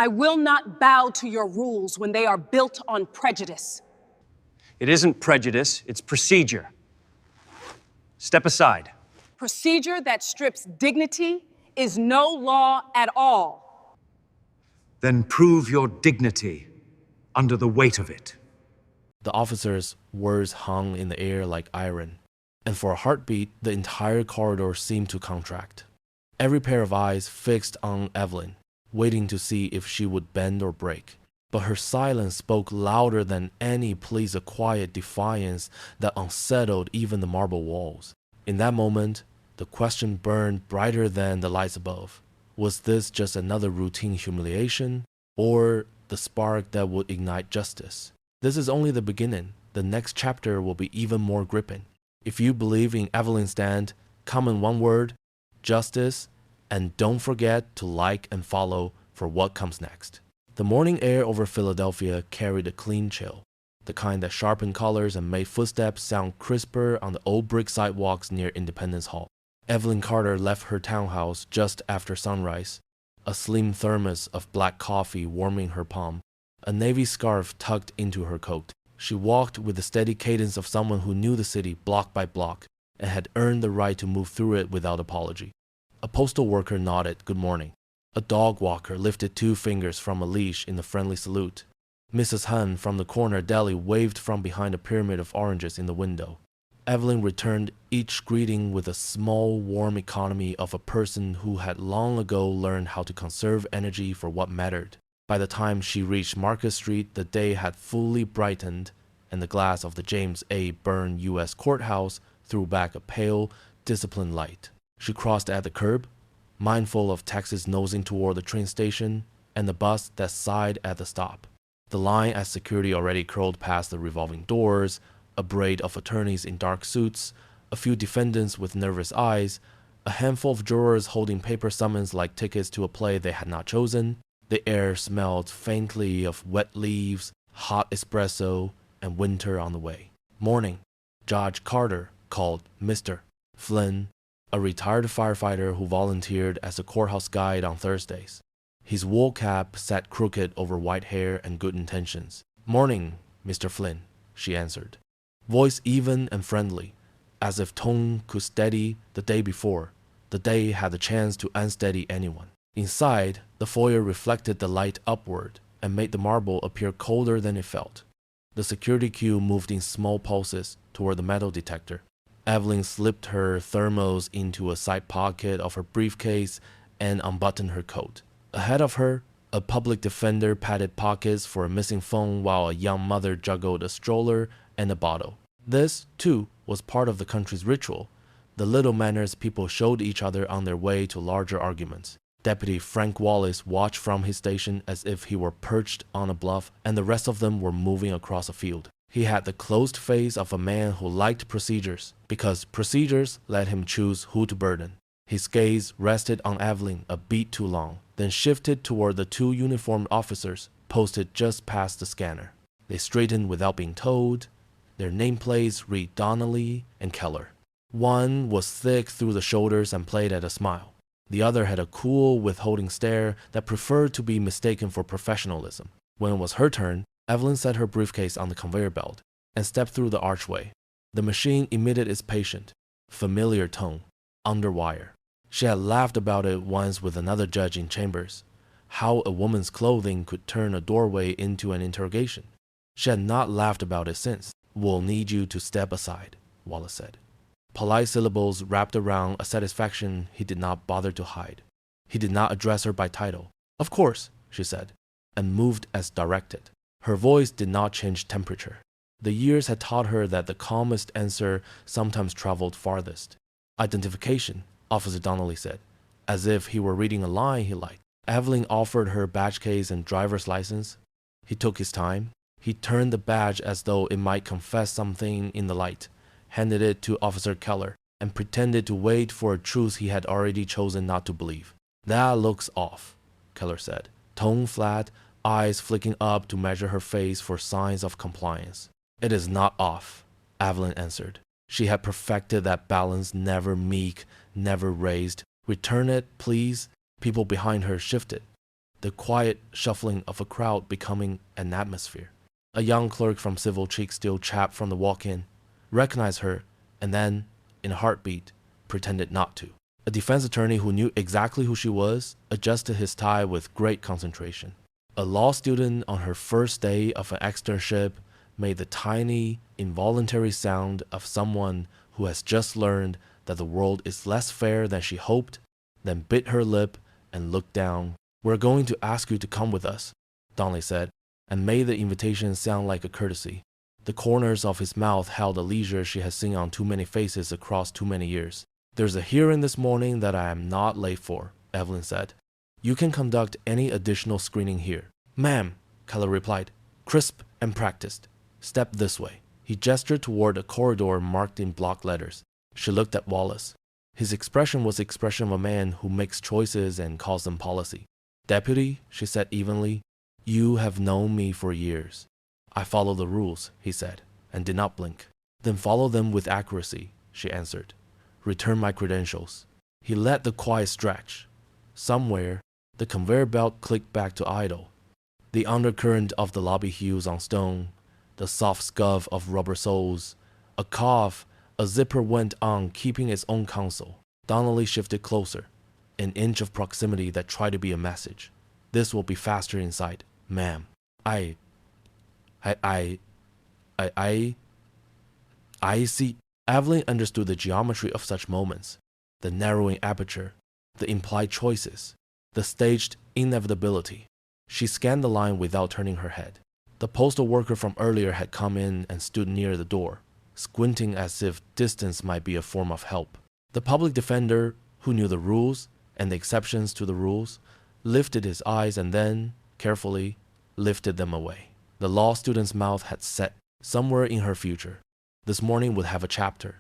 I will not bow to your rules when they are built on prejudice. It isn't prejudice, it's procedure. Step aside. Procedure that strips dignity is no law at all. Then prove your dignity under the weight of it. The officer's words hung in the air like iron, and for a heartbeat, the entire corridor seemed to contract. Every pair of eyes fixed on Evelyn, waiting to see if she would bend or break. But her silence spoke louder than any pleas of quiet defiance that unsettled even the marble walls. In that moment, the question burned brighter than the lights above. Was this just another routine humiliation, or the spark that would ignite justice? This is only the beginning. The next chapter will be even more gripping. If you believe in Evelyn's stand, come in one word: justice, and don't forget to like and follow for what comes next. The morning air over Philadelphia carried a clean chill, the kind that sharpened colors and made footsteps sound crisper on the old brick sidewalks near Independence Hall. Evelyn Carter left her townhouse just after sunrise, a slim thermos of black coffee warming her palm, a navy scarf tucked into her coat. She walked with the steady cadence of someone who knew the city block by block and had earned the right to move through it without apology. A postal worker nodded good morning. A dog walker lifted 2 fingers from a leash in a friendly salute. Mrs. Hun from the corner deli waved from behind a pyramid of oranges in the window. Evelyn returned each greeting with a small, warm economy of a person who had long ago learned how to conserve energy for what mattered. By the time she reached Market Street, the day had fully brightened, and the glass of the James A. Byrne U.S. Courthouse threw back a pale, disciplined light. She crossed at the curb, mindful of taxis nosing toward the train station and the bus that sighed at the stop. The line at security already curled past the revolving doors, a braid of attorneys in dark suits, a few defendants with nervous eyes, a handful of jurors holding paper summons like tickets to a play they had not chosen. The air smelled faintly of wet leaves, hot espresso, and winter on the way. Morning. Judge Carter called Mr. Flynn, a retired firefighter who volunteered as a courthouse guide on Thursdays. His wool cap sat crooked over white hair and good intentions. "Morning, Mr. Flynn," she answered. Voice even and friendly, as if tone could steady the day before. The day had the chance to unsteady anyone. Inside, the foyer reflected the light upward and made the marble appear colder than it felt. The security queue moved in small pulses toward the metal detector. Evelyn slipped her thermos into a side pocket of her briefcase and unbuttoned her coat. Ahead of her, a public defender patted pockets for a missing phone while a young mother juggled a stroller and a bottle. This, too, was part of the country's ritual, the little manners people showed each other on their way to larger arguments. Deputy Frank Wallace watched from his station as if he were perched on a bluff and the rest of them were moving across a field. He had the closed face of a man who liked procedures, because procedures let him choose who to burden. His gaze rested on Evelyn a beat too long, then shifted toward the 2 uniformed officers posted just past the scanner. They straightened without being told. Their nameplates read Donnelly and Keller. One was thick through the shoulders and played at a smile. The other had a cool, withholding stare that preferred to be mistaken for professionalism. When it was her turn, Evelyn set her briefcase on the conveyor belt and stepped through the archway. The machine emitted its patient, familiar tone, under wire. She had laughed about it once with another judge in chambers, how a woman's clothing could turn a doorway into an interrogation. She had not laughed about it since. "We'll need you to step aside," Wallace said. Polite syllables wrapped around a satisfaction he did not bother to hide. He did not address her by title. "Of course," she said, and moved as directed. Her voice did not change temperature. The years had taught her that the calmest answer sometimes traveled farthest. "Identification," Officer Donnelly said, as if he were reading a line he liked. Evelyn offered her badge case and driver's license. He took his time. He turned the badge as though it might confess something in the light, handed it to Officer Keller, and pretended to wait for a truth he had already chosen not to believe. "That looks off," Keller said, tone flat, eyes flicking up to measure her face for signs of compliance. "It is not off," Evelyn answered. She had perfected that balance, never meek, never raised. "Return it, please." People behind her shifted. the quiet shuffling of a crowd becoming an atmosphere. A young clerk from civil, cheeks still chapped from the walk-in, recognized her, and then, in a heartbeat, pretended not to. A defense attorney who knew exactly who she was adjusted his tie with great concentration. A law student on her first day of an externship made the tiny, involuntary sound of someone who has just learned that the world is less fair than she hoped, then bit her lip and looked down. "We're going to ask you to come with us," Donnelly said, and made the invitation sound like a courtesy. The corners of his mouth held a leisure she had seen on too many faces across too many years. "There's a hearing this morning that I am not late for," Evelyn said. "You can conduct any additional screening here." "Ma'am," Keller replied, crisp and practiced. "Step this way." He gestured toward a corridor marked in block letters. She looked at Wallace. His expression was the expression of a man who makes choices and calls them policy. "Deputy," she said evenly, "you have known me for years." "I follow the rules," he said, and did not blink. "Then follow them with accuracy," she answered. "Return my credentials." He let the quiet stretch. Somewhere, the conveyor belt clicked back to idle. The undercurrent of the lobby heels on stone, the soft scuff of rubber soles, a cough, a zipper went on keeping its own counsel. Donnelly shifted closer, an inch of proximity that tried to be a message. "This will be faster inside, ma'am. I see." Evelyn understood the geometry of such moments, the narrowing aperture, the implied choices, the staged inevitability. She scanned the line without turning her head. The postal worker from earlier had come in and stood near the door, squinting as if distance might be a form of help. The public defender, who knew the rules and the exceptions to the rules, lifted his eyes and then, carefully, lifted them away. The law student's mouth had set. Somewhere in her future, this morning would have a chapter.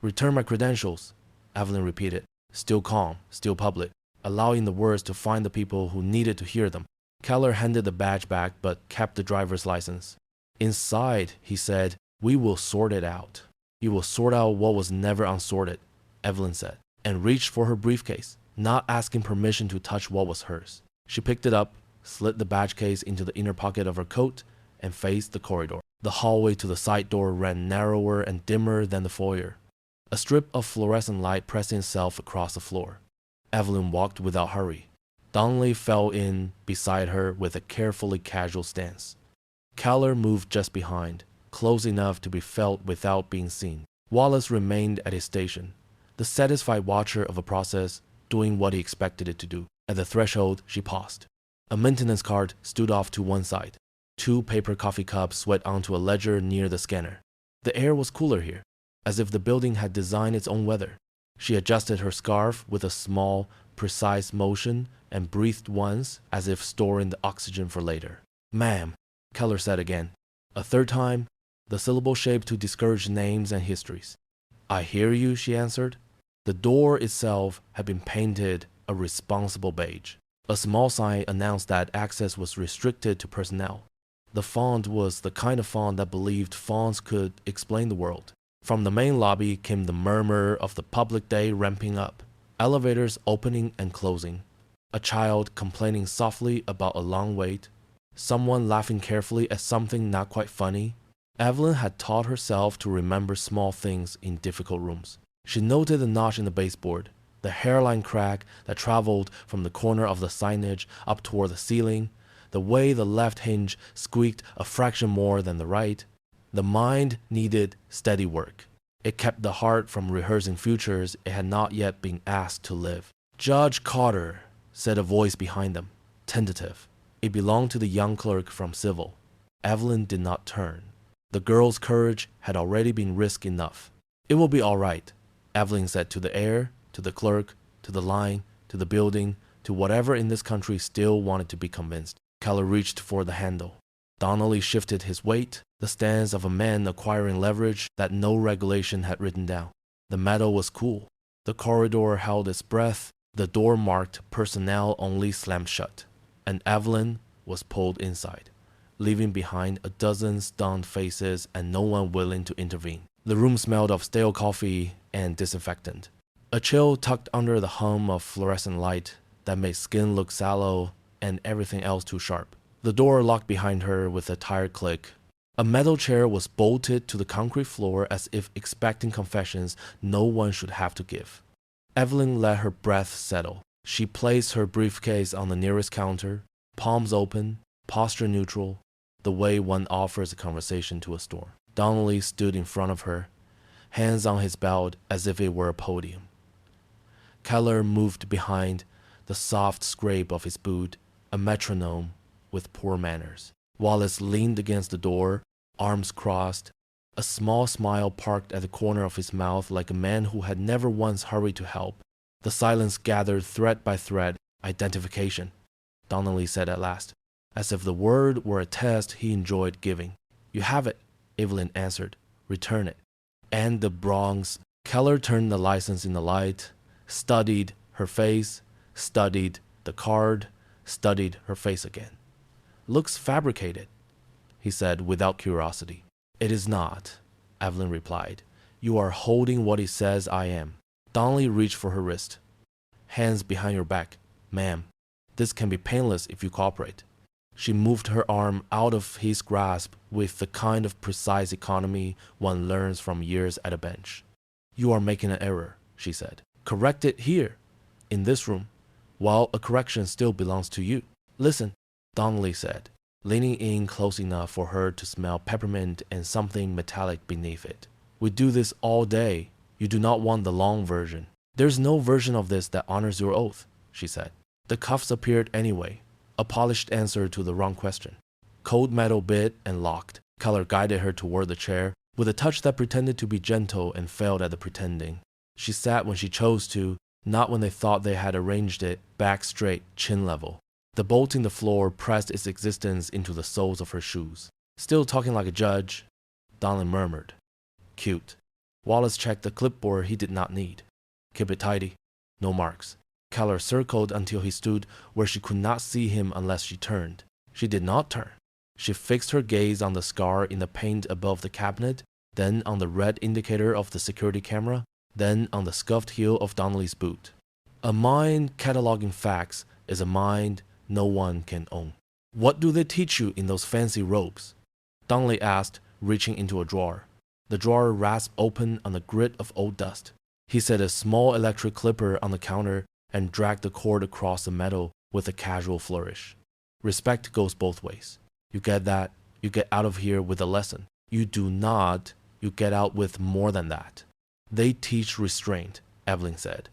"Return my credentials," Evelyn repeated, still calm, still public, allowing the words to find the people who needed to hear them. Keller handed the badge back but kept the driver's license. "Inside," he said, "we will sort it out." "You will sort out what was never unsorted," Evelyn said, and reached for her briefcase, not asking permission to touch what was hers. She picked it up, slid the badge case into the inner pocket of her coat, and faced the corridor. The hallway to the side door ran narrower and dimmer than the foyer, a strip of fluorescent light pressing itself across the floor. Evelyn walked without hurry. Donnelly fell in beside her with a carefully casual stance. Keller moved just behind, close enough to be felt without being seen. Wallace remained at his station, the satisfied watcher of a process doing what he expected it to do. At the threshold, she paused. A maintenance cart stood off to one side. 2 paper coffee cups sweat onto a ledger near the scanner. The air was cooler here, as if the building had designed its own weather. She adjusted her scarf with a small, precise motion and breathed once as if storing the oxygen for later. "Ma'am," Keller said again. A third time, the syllable shaped to discourage names and histories. "I hear you," she answered. The door itself had been painted a responsible beige. A small sign announced that access was restricted to personnel. The font was the kind of font that believed fonts could explain the world. From the main lobby came the murmur of the public day ramping up, elevators opening and closing, a child complaining softly about a long wait, someone laughing carefully at something not quite funny. Evelyn had taught herself to remember small things in difficult rooms. She noted the notch in the baseboard, the hairline crack that traveled from the corner of the signage up toward the ceiling, the way the left hinge squeaked a fraction more than the right. The mind needed steady work. It kept the heart from rehearsing futures it had not yet been asked to live. "Judge Carter," said a voice behind them, tentative. It belonged to the young clerk from civil. Evelyn did not turn. The girl's courage had already been risked enough. "It will be all right," Evelyn said to the air, to the clerk, to the line, to the building, to whatever in this country still wanted to be convinced. Keller reached for the handle. Donnelly shifted his weight, the stance of a man acquiring leverage that no regulation had written down. The metal was cool. The corridor held its breath. The door marked personnel only slammed shut, and Evelyn was pulled inside, leaving behind a dozen stunned faces and no one willing to intervene. The room smelled of stale coffee and disinfectant. A chill tucked under the hum of fluorescent light that made skin look sallow and everything else too sharp. The door locked behind her with a tired click. A metal chair was bolted to the concrete floor as if expecting confessions no one should have to give. Evelyn let her breath settle. She placed her briefcase on the nearest counter, palms open, posture neutral, the way one offers a conversation to a storm. Donnelly stood in front of her, hands on his belt as if it were a podium. Keller moved behind, the soft scrape of his boot, a metronome with poor manners. Wallace leaned against the door, arms crossed, a small smile parked at the corner of his mouth like a man who had never once hurried to help. The silence gathered thread by thread. Identification, Donnelly said at last, as if the word were a test he enjoyed giving. You have it, Evelyn answered. Return it. And the bronze. Keller turned the license in the light, studied her face, studied the card, studied her face again. Looks fabricated, he said without curiosity. It is not, Evelyn replied. You are holding what it says I am. Donnelly reached for her wrist. Hands behind your back. Ma'am, this can be painless if you cooperate. She moved her arm out of his grasp with the kind of precise economy one learns from years at a bench. You are making an error, she said. Correct it here, in this room, while a correction still belongs to you. Listen, Donnelly said, leaning in close enough for her to smell peppermint and something metallic beneath it. We do this all day. You do not want the long version. There's no version of this that honors your oath, she said. The cuffs appeared anyway, a polished answer to the wrong question. Cold metal bit and locked. Keller guided her toward the chair, with a touch that pretended to be gentle and failed at the pretending. She sat when she chose to, not when they thought they had arranged it, back straight, chin level. The bolt in the floor pressed its existence into the soles of her shoes. Still talking like a judge, Donnelly murmured. Cute. Wallace checked the clipboard he did not need. Keep it tidy. No marks. Keller circled until he stood where she could not see him unless she turned. She did not turn. She fixed her gaze on the scar in the paint above the cabinet, then on the red indicator of the security camera, then on the scuffed heel of Donnelly's boot. A mind cataloging facts is a mind no one can own. What do they teach you in those fancy robes? Donnelly asked, reaching into a drawer. The drawer rasped open on the grit of old dust. He set a small electric clipper on the counter and dragged the cord across the metal with a casual flourish. Respect goes both ways. You get that, you get out of here with a lesson. You do not, you get out with more than that. They teach restraint, Evelyn said.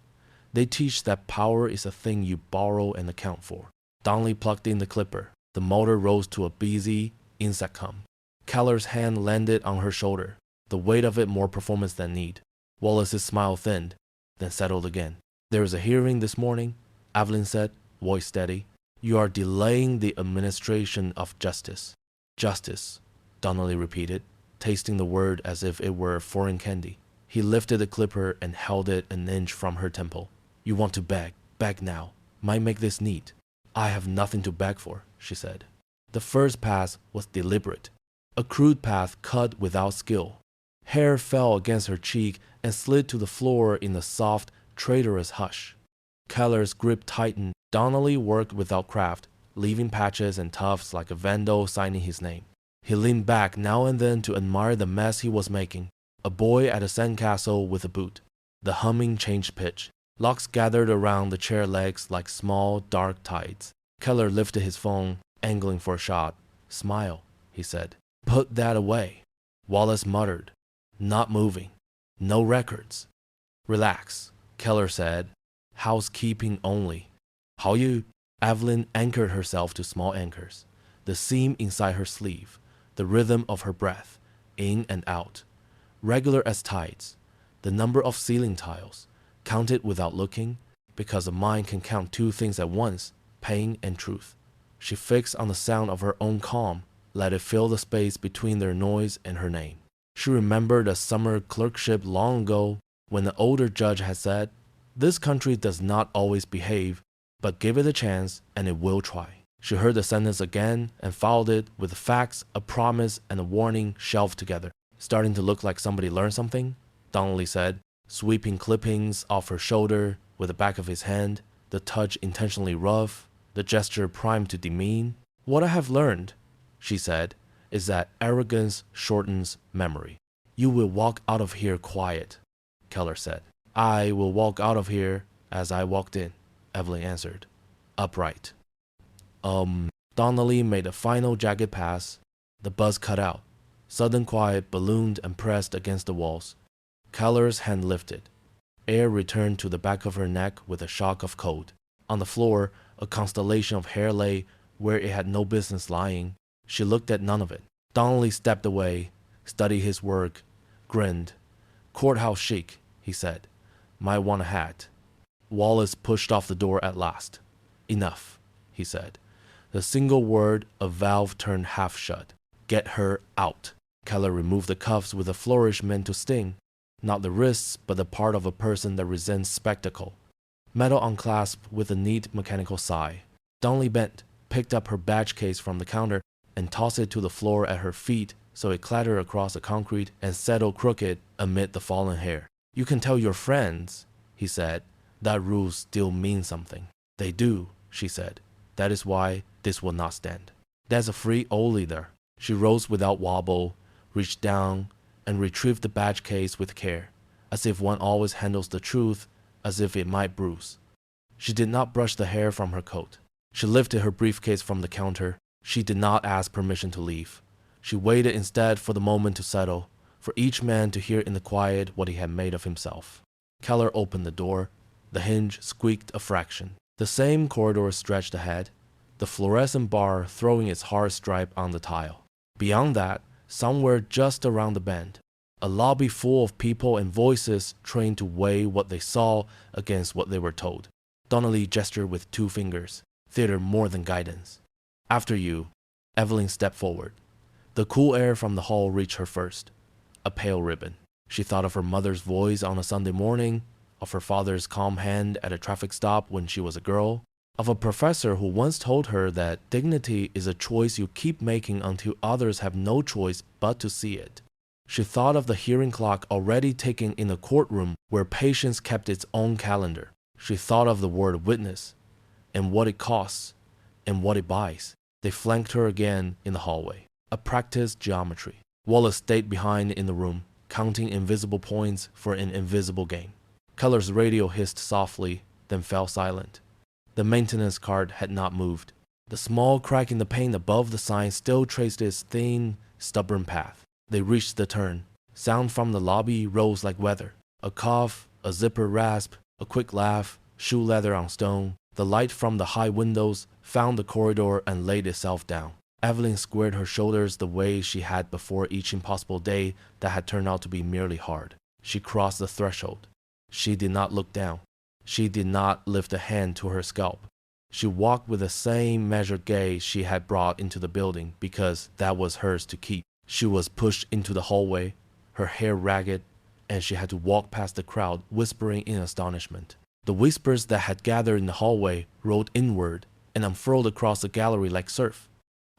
They teach that power is a thing you borrow and account for. Donnelly plugged in the clipper. The motor rose to a busy insect hum. Keller's hand landed on her shoulder, the weight of it more performance than need. Wallace's smile thinned, then settled again. There is a hearing this morning, Evelyn said, voice steady. You are delaying the administration of justice. Justice, Donnelly repeated, tasting the word as if it were foreign candy. He lifted the clipper and held it an inch from her temple. You want to beg. Beg now. Might make this neat. I have nothing to beg for, she said. The first pass was deliberate. A crude path cut without skill. Hair fell against her cheek and slid to the floor in a soft, traitorous hush. Keller's grip tightened. Donnelly worked without craft, leaving patches and tufts like a vandal signing his name. He leaned back now and then to admire the mess he was making. A boy at a sandcastle with a boot. The humming changed pitch. Locks gathered around the chair legs like small, dark tides. Keller lifted his phone, angling for a shot. Smile, he said. Put that away. Wallace muttered. Not moving. No records. Relax, Keller said. Housekeeping only. How you? Evelyn anchored herself to small anchors. The seam inside her sleeve. The rhythm of her breath, in and out. Regular as tides. The number of ceiling tiles. Counted without looking, because a mind can count two things at once, pain and truth. She fixed on the sound of her own calm, let it fill the space between their noise and her name. She remembered a summer clerkship long ago when the older judge had said, "This country does not always behave, but give it a chance and it will try." She heard the sentence again and followed it with facts, a promise, and a warning shelved together. Starting to look like somebody learned something, Donnelly said, sweeping clippings off her shoulder with the back of his hand, the touch intentionally rough, the the gesture primed to demean. What I have learned, she said, is that arrogance shortens memory. You will walk out of here quiet, Keller said. I will walk out of here as I walked in, Evelyn answered, upright. Donnelly made a final jagged pass. The buzz cut out. Sudden quiet ballooned and pressed against the walls. Keller's hand lifted. Air returned to the back of her neck with a shock of cold. On the floor, a constellation of hair lay where it had no business lying. She looked at none of it. Donnelly stepped away, studied his work, grinned. Courthouse chic, he said. Might want a hat. Wallace pushed off the door at last. Enough, he said. The single word, a valve turned half shut. Get her out. Keller removed the cuffs with a flourish meant to sting. Not the wrists, but the part of a person that resents spectacle. Metal unclasped with a neat mechanical sigh. Donnelly bent, picked up her badge case from the counter, and tossed it to the floor at her feet so it clattered across the concrete and settled crooked amid the fallen hair. You can tell your friends, he said, that rules still mean something. They do, she said. That is why this will not stand. There's a free old leader. She rose without wobble, reached down, and retrieved the badge case with care, as if one always handles the truth, as if it might bruise. She did not brush the hair from her coat. She lifted her briefcase from the counter. She did not ask permission to leave. She waited instead for the moment to settle, for each man to hear in the quiet what he had made of himself. Keller opened the door. The hinge squeaked a fraction. The same corridor stretched ahead, the fluorescent bar throwing its hard stripe on the tile. Beyond that, somewhere just around the bend, a lobby full of people and voices trained to weigh what they saw against what they were told. Donnelly gestured with 2 fingers. Theater more than guidance. After you, Evelyn stepped forward. The cool air from the hall reached her first. A pale ribbon. She thought of her mother's voice on a Sunday morning, of her father's calm hand at a traffic stop when she was a girl, of a professor who once told her that dignity is a choice you keep making until others have no choice but to see it. She thought of the hearing clock already ticking in the courtroom where patience kept its own calendar. She thought of the word witness, and what it costs, and what it buys. They flanked her again in the hallway. A practiced geometry. Wallace stayed behind in the room, counting invisible points for an invisible game. Keller's radio hissed softly, then fell silent. The maintenance cart had not moved. The small crack in the pane above the sign still traced its thin, stubborn path. They reached the turn. Sound from the lobby rose like weather. A cough, a zipper rasp, a quick laugh, shoe leather on stone. The light from the high windows found the corridor and laid itself down. Evelyn squared her shoulders the way she had before each impossible day that had turned out to be merely hard. She crossed the threshold. She did not look down. She did not lift a hand to her scalp. She walked with the same measured gaze she had brought into the building because that was hers to keep. She was pushed into the hallway, her hair ragged, and she had to walk past the crowd whispering in astonishment. The whispers that had gathered in the hallway rolled inward and unfurled across the gallery like surf.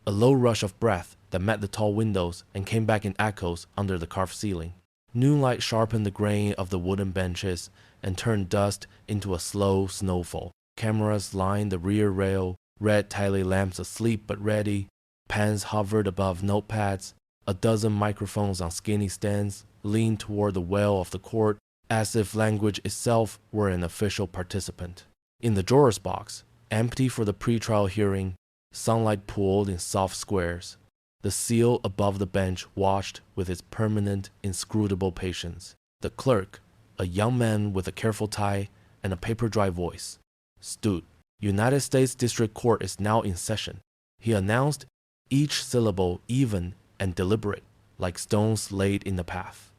A low rush of breath that met the tall windows and came back in echoes under the carved ceiling. Noonlight sharpened the grain of the wooden benches and turned dust into a slow snowfall. Cameras lined the rear rail, red tally lamps asleep but ready. Pens hovered above notepads. A dozen microphones on skinny stands leaned toward the well of the court as if language itself were an official participant. In the juror's box, empty for the pretrial hearing, sunlight pooled in soft squares. The seal above the bench watched with its permanent, inscrutable patience. The clerk, a young man with a careful tie and a paper-dry voice, stood. United States District Court is now in session. He announced, each syllable even and deliberate, like stones laid in the path.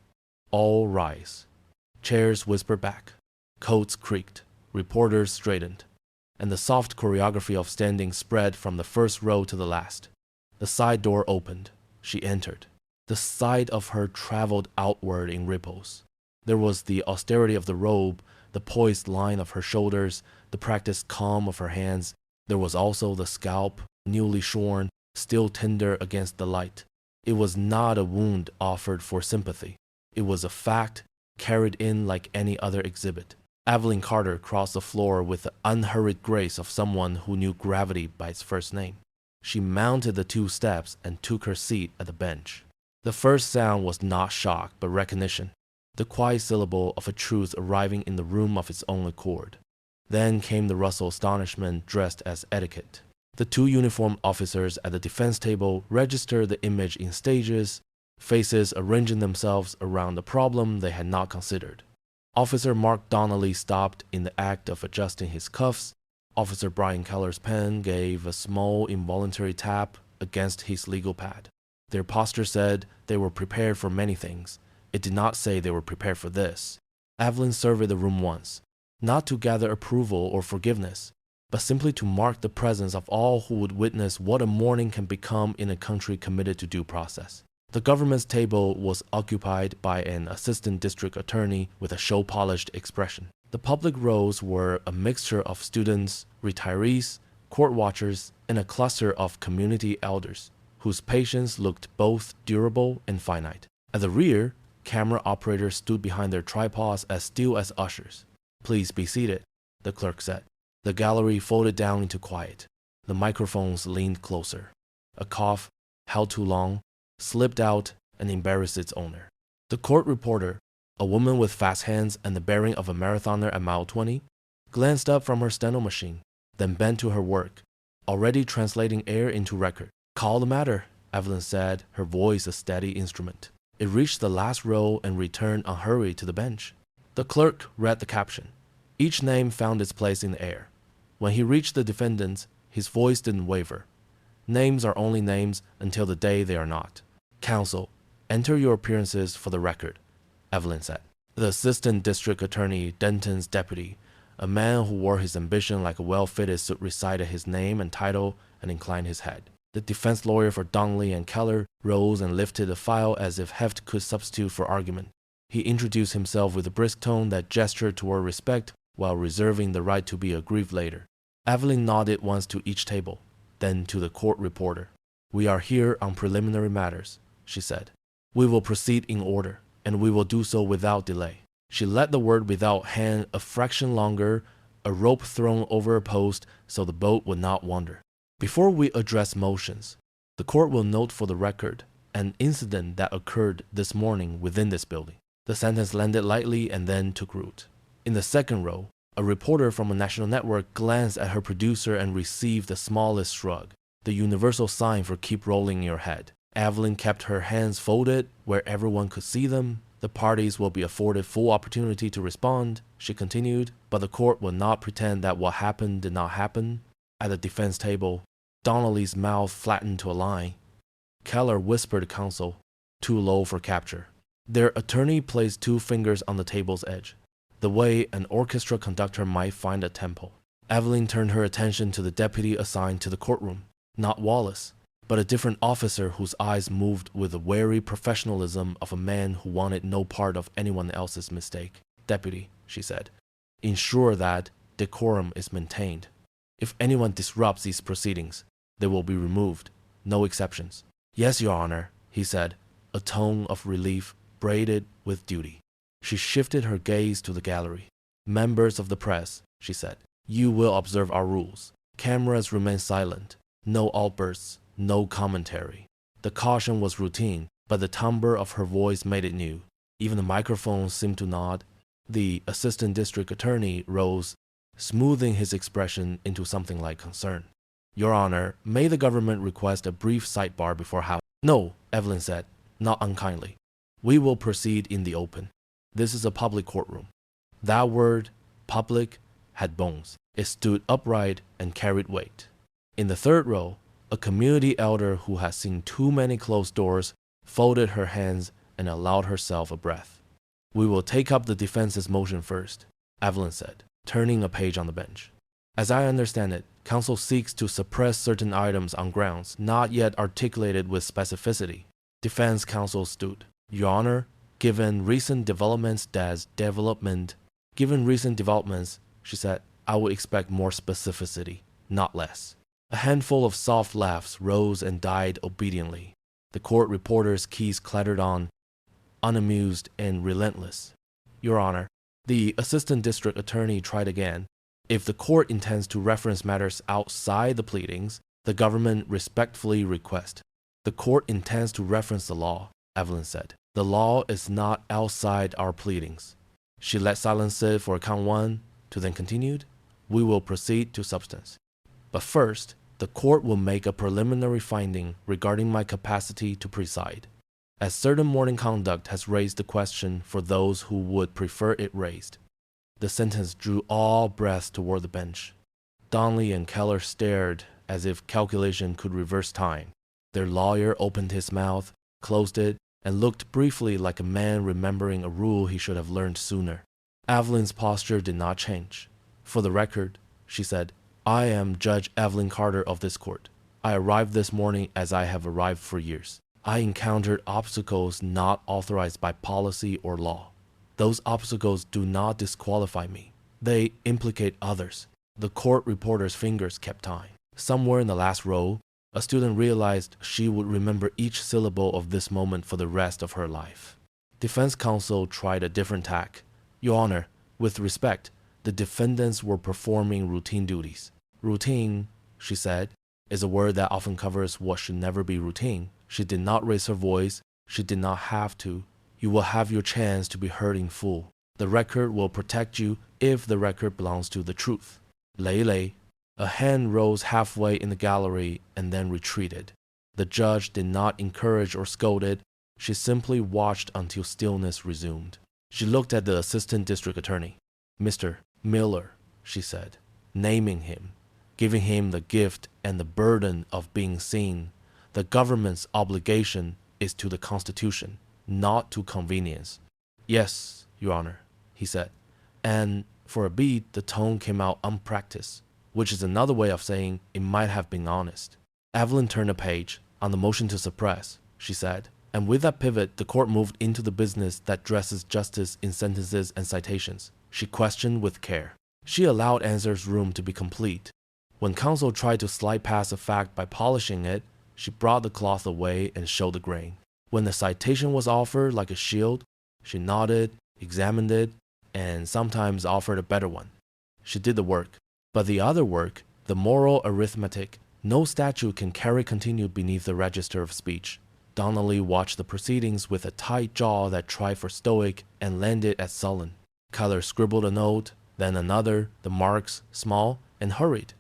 All rise. Chairs whispered back. Coats creaked. Reporters straightened. And the soft choreography of standing spread from the first row to the last. The side door opened. She entered. The side of her traveled outward in ripples. There was the austerity of the robe, the poised line of her shoulders, the practiced calm of her hands. There was also the scalp, newly shorn, still tender against the light. It was not a wound offered for sympathy. It was a fact carried in like any other exhibit. Evelyn Carter crossed the floor with the unhurried grace of someone who knew gravity by its first name. She mounted the 2 steps and took her seat at the bench. The first sound was not shock, but recognition, the quiet syllable of a truth arriving in the room of its own accord. Then came the rustle of astonishment dressed as etiquette. The 2 uniformed officers at the defense table registered the image in stages, faces arranging themselves around the problem they had not considered. Officer Mark Donnelly stopped in the act of adjusting his cuffs. Officer Brian Keller's pen gave a small involuntary tap against his legal pad. Their posture said they were prepared for many things. It did not say they were prepared for this. Evelyn surveyed the room once, not to gather approval or forgiveness, but simply to mark the presence of all who would witness what a morning can become in a country committed to due process. The government's table was occupied by an assistant district attorney with a show-polished expression. The public rows were a mixture of students, retirees, court watchers, and a cluster of community elders, whose patience looked both durable and finite. At the rear, camera operators stood behind their tripods as still as ushers. "Please be seated," the clerk said. The gallery folded down into quiet. The microphones leaned closer. A cough, held too long, slipped out and embarrassed its owner. The court reporter, a woman with fast hands and the bearing of a marathoner at mile 20, glanced up from her steno machine, then bent to her work, already translating air into record. "Call the matter," Evelyn said, her voice a steady instrument. It reached the last row and returned unhurried to the bench. The clerk read the caption. Each name found its place in the air. When he reached the defendants, his voice didn't waver. "Names are only names until the day they are not. Counsel, enter your appearances for the record," Evelyn said. The assistant district attorney, Denton's deputy, a man who wore his ambition like a well-fitted suit, recited his name and title and inclined his head. The defense lawyer for Donnelly and Keller rose and lifted the file as if heft could substitute for argument. He introduced himself with a brisk tone that gestured toward respect while reserving the right to be aggrieved later. Evelyn nodded once to each table, then to the court reporter. "We are here on preliminary matters," she said. "We will proceed in order, and we will do so without delay." She let the word "without" hang a fraction longer, a rope thrown over a post so the boat would not wander. "Before we address motions, the court will note for the record an incident that occurred this morning within this building." The sentence landed lightly and then took root. In the second row, a reporter from a national network glanced at her producer and received the smallest shrug, the universal sign for "keep rolling your head." Evelyn kept her hands folded where everyone could see them. "The parties will be afforded full opportunity to respond," she continued, "but the court will not pretend that what happened did not happen." At the defense table, Donnelly's mouth flattened to a line. Keller whispered to counsel, "Too low for capture." Their attorney placed 2 fingers on the table's edge, the way an orchestra conductor might find a tempo. Evelyn turned her attention to the deputy assigned to the courtroom, not Wallace, but a different officer whose eyes moved with the wary professionalism of a man who wanted no part of anyone else's mistake. "Deputy," she said, "ensure that decorum is maintained. If anyone disrupts these proceedings, they will be removed, no exceptions." "Yes, Your Honor," he said, a tone of relief braided with duty. She shifted her gaze to the gallery. "Members of the press," she said, "you will observe our rules. Cameras remain silent. No outbursts, no commentary." The caution was routine, but the timbre of her voice made it new. Even the microphones seemed to nod. The assistant district attorney rose, smoothing his expression into something like concern. "Your Honor, may the government request a brief sidebar before how—" "No," Evelyn said, not unkindly. "We will proceed in the open. This is a public courtroom." That word, public, had bones. It stood upright and carried weight. In the third row, a community elder who had seen too many closed doors folded her hands and allowed herself a breath. "We will take up the defense's motion first," Evelyn said, turning a page on the bench. "As I understand it, counsel seeks to suppress certain items on grounds not yet articulated with specificity." Defense counsel stood. "Your Honor, given recent developments," she said, "I would expect more specificity, not less." A handful of soft laughs rose and died obediently. The court reporter's keys clattered on, unamused and relentless. "Your Honor, The assistant district attorney tried again. If the court intends to reference matters outside the pleadings, the government respectfully request. The court intends to reference the law, Evelyn said. The law is not outside our pleadings. She let silence sit for count one, to then continued, we will proceed to substance. But first, the court will make a preliminary finding regarding my capacity to preside, as certain morning conduct has raised the question for those who would prefer it raised. The sentence drew all breaths toward the bench. Donnelly and Keller stared as if calculation could reverse time. Their lawyer opened his mouth, closed it, and looked briefly like a man remembering a rule he should have learned sooner. Evelyn's posture did not change. For the record, she said, I am Judge Evelyn Carter of this court. I arrived this morning as I have arrived for years. I encountered obstacles not authorized by policy or law. Those obstacles do not disqualify me. They implicate others. The court reporter's fingers kept time. Somewhere in the last row, a student realized she would remember each syllable of this moment for the rest of her life. Defense counsel tried a different tack. Your Honor, with respect, the defendants were performing routine duties. Routine, she said, is a word that often covers what should never be routine. She did not raise her voice. She did not have to. You will have your chance to be heard in full. The record will protect you if the record belongs to the truth. Lei. A hand rose halfway in the gallery and then retreated. The judge did not encourage or scold it. She simply watched until stillness resumed. She looked at the assistant district attorney. Mr. Miller, she said, naming him, giving him the gift and the burden of being seen. The government's obligation is to the Constitution, not to convenience. Yes, Your Honor, he said. And for a beat, the tone came out unpracticed, which is another way of saying it might have been honest. Evelyn turned a page. On the motion to suppress, she said. And with that pivot, the court moved into the business that dresses justice in sentences and citations. She questioned with care. She allowed answers room to be complete. When counsel tried to slide past a fact by polishing it, she brought the cloth away and showed the grain. When the citation was offered like a shield, she nodded, examined it, and sometimes offered a better one. She did the work. But the other work, the moral arithmetic, no statute can carry continued beneath the register of speech. Donnelly watched the proceedings with a tight jaw that tried for stoic and landed at sullen. Keller scribbled a note, then another, the marks small, and hurried,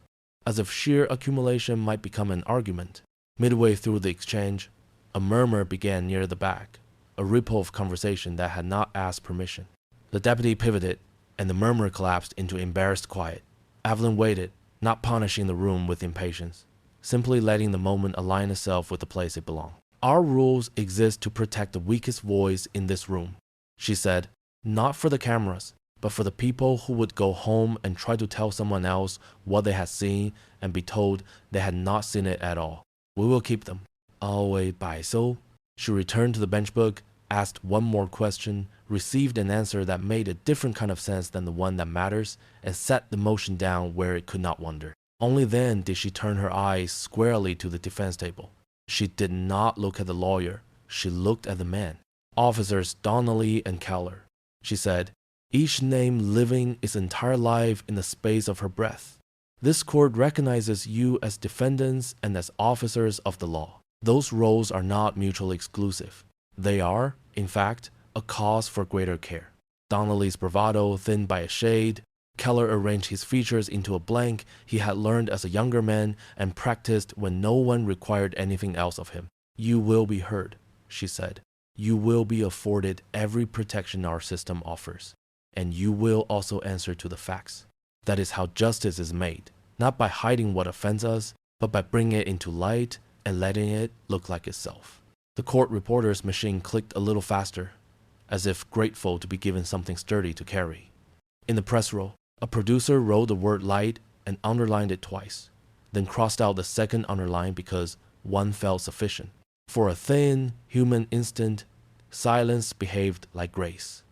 as if sheer accumulation might become an argument. Midway through the exchange, a murmur began near the back, a ripple of conversation that had not asked permission. The deputy pivoted, and the murmur collapsed into embarrassed quiet. Evelyn waited, not punishing the room with impatience, simply letting the moment align itself with the place it belonged. Our rules exist to protect the weakest voice in this room, she said, not for the cameras, but for the people who would go home and try to tell someone else what they had seen and be told they had not seen it at all. We will keep them. 为百搜. She returned to the bench book, asked one more question, received an answer that made a different kind of sense than the one that matters, and set the motion down where it could not wander. Only then did she turn her eyes squarely to the defense table. She did not look at the lawyer. She looked at the men. Officers Donnelly and Keller. She said, each name living its entire life in the space of her breath. This court recognizes you as defendants and as officers of the law. Those roles are not mutually exclusive. They are, in fact, a cause for greater care. Donnelly's bravado thinned by a shade. Keller arranged his features into a blank he had learned as a younger man and practiced when no one required anything else of him. You will be heard, she said. You will be afforded every protection our system offers. And you will also answer to the facts. That is how justice is made, not by hiding what offends us, but by bringing it into light and letting it look like itself. The court reporter's machine clicked a little faster, as if grateful to be given something sturdy to carry. In the press row, a producer wrote the word light and underlined it twice, then crossed out the second underline because one felt sufficient. For a thin, human instant, silence behaved like grace.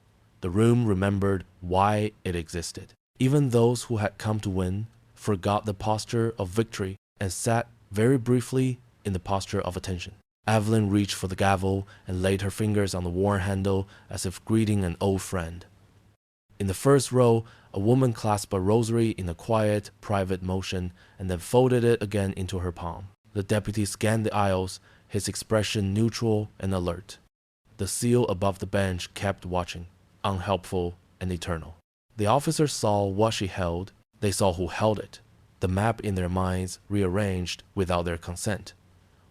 The room remembered why it existed. Even those who had come to win forgot the posture of victory and sat very briefly in the posture of attention. Evelyn reached for the gavel and laid her fingers on the worn handle as if greeting an old friend. In the first row, a woman clasped a rosary in a quiet, private motion and then folded it again into her palm. The deputy scanned the aisles, his expression neutral and alert. The seal above the bench kept watching, unhelpful and eternal. The officers saw what she held. They saw who held it. The map in their minds rearranged without their consent.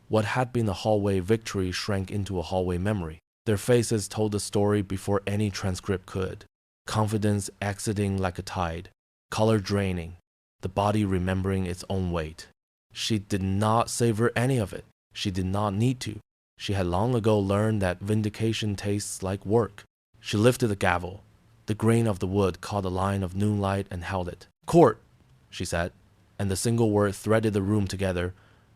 What had been a hallway victory shrank into a hallway memory. Their faces told the story before any transcript could. Confidence exiting like a tide, color draining, the body remembering its own weight. She did not savor any of it. She did not need to. She had long ago learned that vindication tastes like work. She lifted the gavel. The grain of the wood caught a line of noonlight and held it. "Court," she said, and the single word threaded the room together,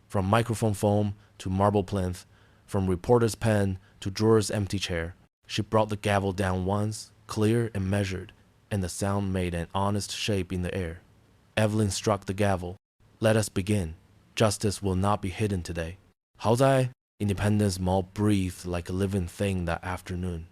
from microphone foam to marble plinth, from reporter's pen to juror's empty chair. She brought the gavel down once, clear and measured, and the sound made an honest shape in the air. Evelyn struck the gavel. "Let us begin. Justice will not be hidden today." 好在 Independence Mall breathed like a living thing that afternoon.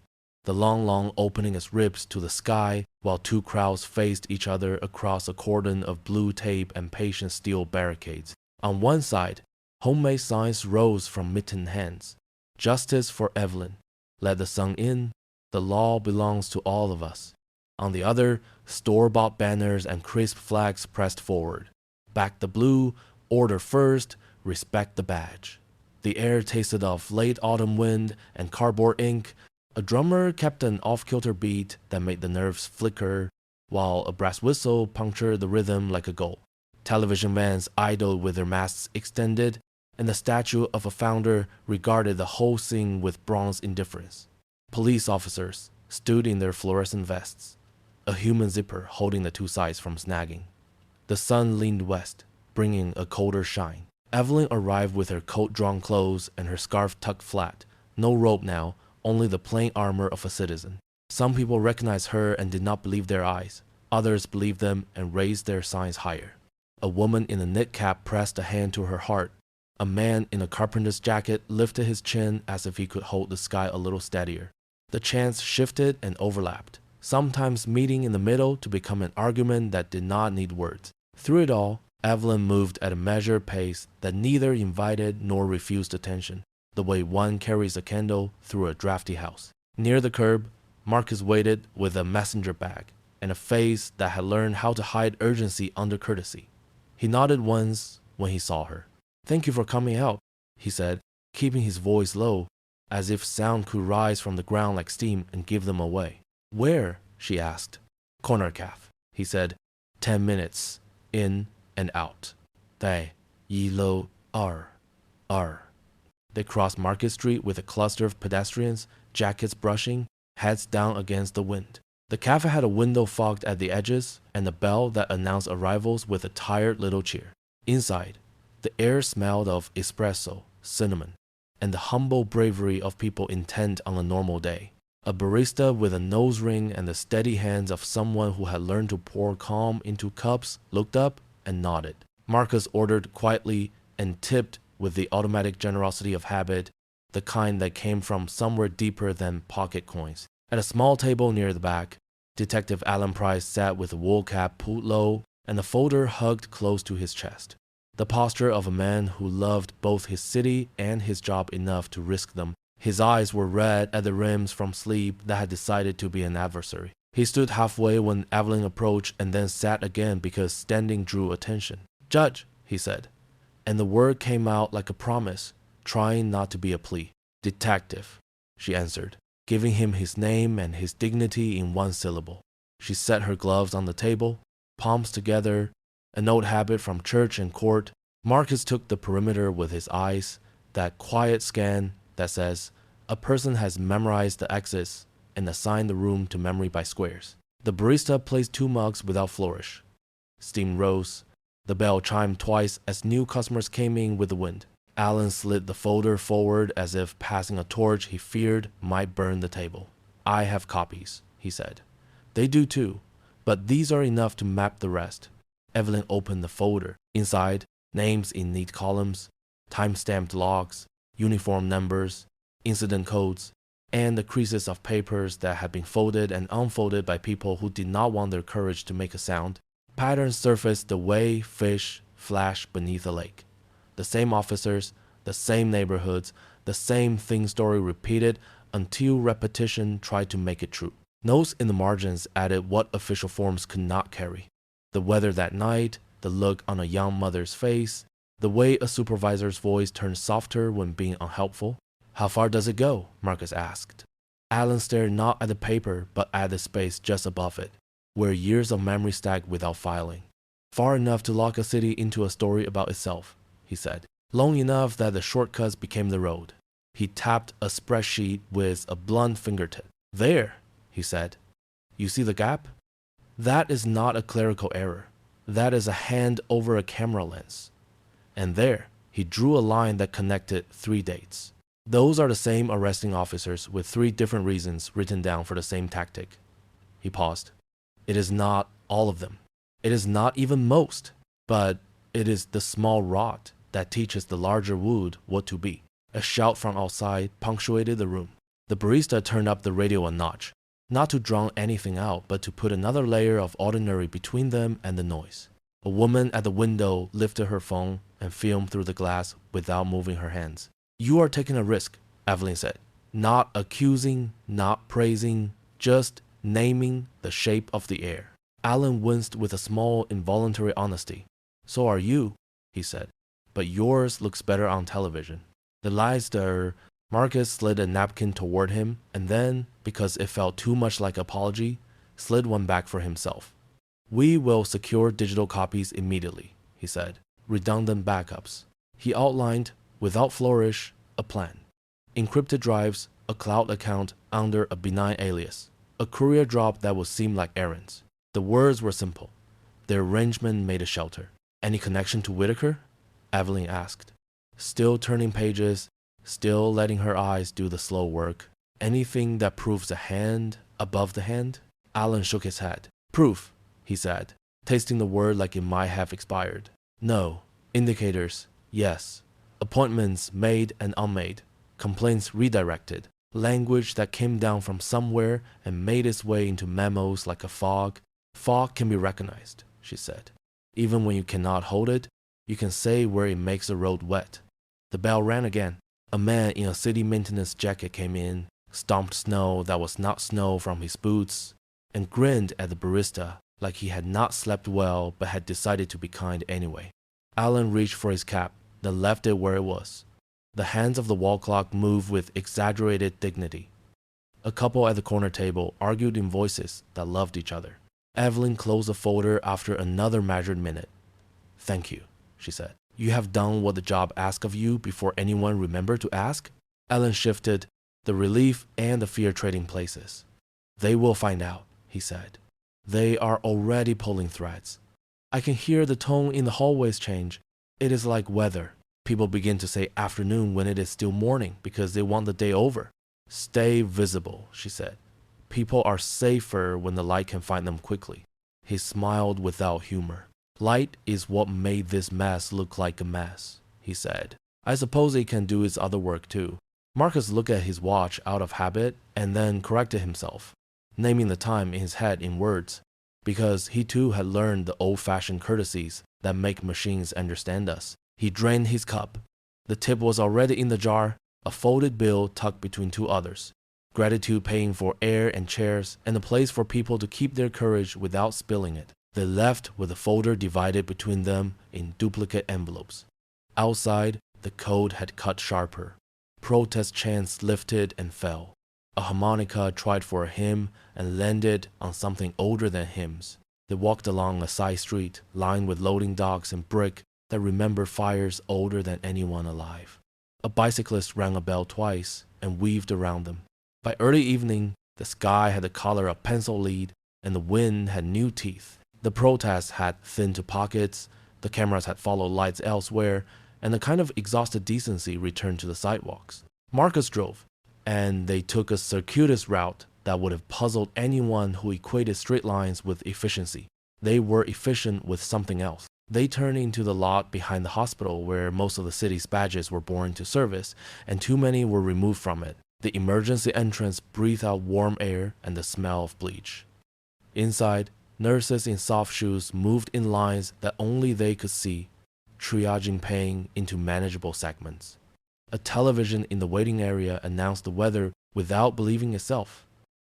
The long opening its ribs to the sky while two crowds faced each other across a cordon of blue tape and patient steel barricades. On one side, homemade signs rose from mittened hands. "Justice for Evelyn. Let the sun in. The law belongs to all of us." On the other, store-bought banners and crisp flags pressed forward. "Back the blue, order first, respect the badge." The air tasted of late autumn wind and cardboard ink. A drummer kept an off-kilter beat that made the nerves flicker, while a brass whistle punctured the rhythm like a goal. Television vans idled with their masks extended, and the statue of a founder regarded the whole scene with bronze indifference. Police officers stood in their fluorescent vests, a human zipper holding the two sides from snagging. The sun leaned west, bringing a colder shine. Evelyn arrived with her coat drawn close and her scarf tucked flat. No robe now, only the plain armor of a citizen. Some people recognized her and did not believe their eyes. Others believed them and raised their signs higher. A woman in a knit cap pressed a hand to her heart. A man in a carpenter's jacket lifted his chin as if he could hold the sky a little steadier. The chants shifted and overlapped, sometimes meeting in the middle to become an argument that did not need words. Through it all, Evelyn moved at a measured pace that neither invited nor refused attention, the way one carries a candle through a drafty house. Near the curb, Marcus waited with a messenger bag and a face that had learned how to hide urgency under courtesy. He nodded once when he saw her. "Thank you for coming out," he said, keeping his voice low, as if sound could rise from the ground like steam and give them away. "Where?" she asked. "Corner Caf," he said. 10 minutes, in and out. 在1楼2. They crossed Market Street with a cluster of pedestrians, jackets brushing, heads down against the wind. The cafe had a window fogged at the edges and a bell that announced arrivals with a tired little cheer. Inside, the air smelled of espresso, cinnamon, and the humble bravery of people intent on a normal day. A barista with a nose ring and the steady hands of someone who had learned to pour calm into cups looked up and nodded. Marcus ordered quietly and tipped with the automatic generosity of habit, the kind that came from somewhere deeper than pocket coins. At a small table near the back, Detective Alan Price sat with a wool cap pulled low and a folder hugged close to his chest. The posture of a man who loved both his city and his job enough to risk them. His eyes were red at the rims from sleep that had decided to be an adversary. He stood halfway when Evelyn approached and then sat again because standing drew attention. "Judge," he said, and the word came out like a promise, trying not to be a plea. "Detective," she answered, giving him his name and his dignity in one syllable. She set her gloves on the table, palms together, an old habit from church and court. Marcus took the perimeter with his eyes, that quiet scan that says, a person has memorized the exits and assigned the room to memory by squares. The barista placed 2 mugs without flourish. Steam rose. The bell chimed twice as new customers came in with the wind. Alan slid the folder forward as if passing a torch he feared might burn the table. "I have copies," he said. "They do too, but these are enough to map the rest." Evelyn opened the folder. Inside, names in neat columns, time-stamped logs, uniform numbers, incident codes, and the creases of papers that had been folded and unfolded by people who did not want their courage to make a sound. Patterns surfaced the way fish flash beneath a lake. The same officers, the same neighborhoods, the same thing story repeated until repetition tried to make it true. Notes in the margins added what official forms could not carry. The weather that night, the look on a young mother's face, the way a supervisor's voice turned softer when being unhelpful. How far does it go? Marcus asked. Alan stared not at the paper but at the space just above it, where years of memory stacked without filing. Far enough to lock a city into a story about itself, he said. Long enough that the shortcuts became the road. He tapped a spreadsheet with a blunt fingertip. There, he said. You see the gap? That is not a clerical error. That is a hand over a camera lens. And there, he drew a line that connected 3 dates. Those are the same arresting officers with 3 different reasons written down for the same tactic. He paused. It is not all of them. It is not even most, but it is the small rod that teaches the larger wood what to be. A shout from outside punctuated the room. The barista turned up the radio a notch, not to drown anything out, but to put another layer of ordinary between them and the noise. A woman at the window lifted her phone and filmed through the glass without moving her hands. You are taking a risk, Evelyn said. Not accusing, not praising, just naming the shape of the air. Alan winced with a small involuntary honesty. So are you, he said, but yours looks better on television. The lights there. Marcus slid a napkin toward him and then, because it felt too much like apology, slid one back for himself. We will secure digital copies immediately, he said. Redundant backups. He outlined, without flourish, a plan. Encrypted drives, a cloud account under a benign alias, a courier drop that would seem like errands. The words were simple. Their arrangement made a shelter. Any connection to Whitaker? Evelyn asked. Still turning pages, still letting her eyes do the slow work. Anything that proves a hand above the hand? Alan shook his head. Proof, he said, tasting the word like it might have expired. No. Indicators, yes. Appointments made and unmade. Complaints redirected. Language that came down from somewhere and made its way into memos like a fog. Fog can be recognized, she said. Even when you cannot hold it, you can say where it makes the road wet. The bell rang again. A man in a city maintenance jacket came in, stomped snow that was not snow from his boots, and grinned at the barista like he had not slept well but had decided to be kind anyway. Alan reached for his cap, then left it where it was. The hands of the wall clock moved with exaggerated dignity. A couple at the corner table argued in voices that loved each other. Evelyn closed the folder after another measured minute. Thank you, she said. You have done what the job asked of you before anyone remembered to ask? Alan shifted, the relief and the fear trading places. They will find out, he said. They are already pulling threads. I can hear the tone in the hallways change. It is like weather. People begin to say afternoon when it is still morning because they want the day over. Stay visible, she said. People are safer when the light can find them quickly. He smiled without humor. Light is what made this mess look like a mess, he said. I suppose it can do its other work too. Marcus looked at his watch out of habit and then corrected himself, naming the time in his head in words, because he too had learned the old-fashioned courtesies that make machines understand us. He drained his cup. The tip was already in the jar, a folded bill tucked between 2 others. Gratitude paying for air and chairs and a place for people to keep their courage without spilling it. They left with a folder divided between them in duplicate envelopes. Outside, the cold had cut sharper. Protest chants lifted and fell. A harmonica tried for a hymn and landed on something older than hymns. They walked along a side street lined with loading docks and brick that remembered fires older than anyone alive. A bicyclist rang a bell twice and weaved around them. By early evening, the sky had the color of pencil lead and the wind had new teeth. The protests had thinned to pockets, the cameras had followed lights elsewhere, and a kind of exhausted decency returned to the sidewalks. Marcus drove, and they took a circuitous route that would have puzzled anyone who equated straight lines with efficiency. They were efficient with something else. They turned into the lot behind the hospital where most of the city's badges were borne into service, and too many were removed from it. The emergency entrance breathed out warm air and the smell of bleach. Inside, nurses in soft shoes moved in lines that only they could see, triaging pain into manageable segments. A television in the waiting area announced the weather without believing itself.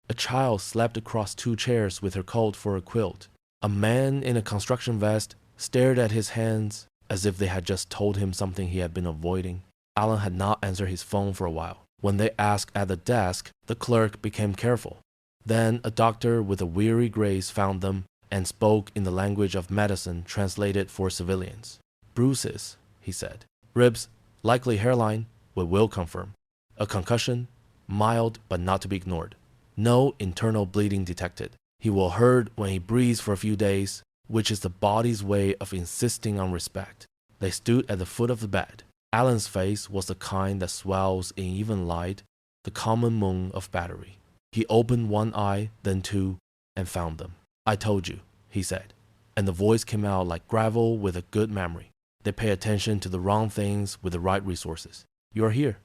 A child slept across 2 chairs with her coat for a quilt. A man in a construction vest stared at his hands as if they had just told him something he had been avoiding. Alan had not answered his phone for a while. When they asked at the desk, the clerk became careful. Then a doctor with a weary grace found them and spoke in the language of medicine translated for civilians. Bruises, he said. Ribs, likely hairline, we will confirm. A concussion, mild but not to be ignored. No internal bleeding detected. He will hurt when he breathes for a few days, which is the body's way of insisting on respect. They stood at the foot of the bed. Alan's face was the kind that swells in even light, the common moon of battery. He opened one eye, then 2, and found them. I told you, he said, and the voice came out like gravel with a good memory. They pay attention to the wrong things with the right resources. You are here,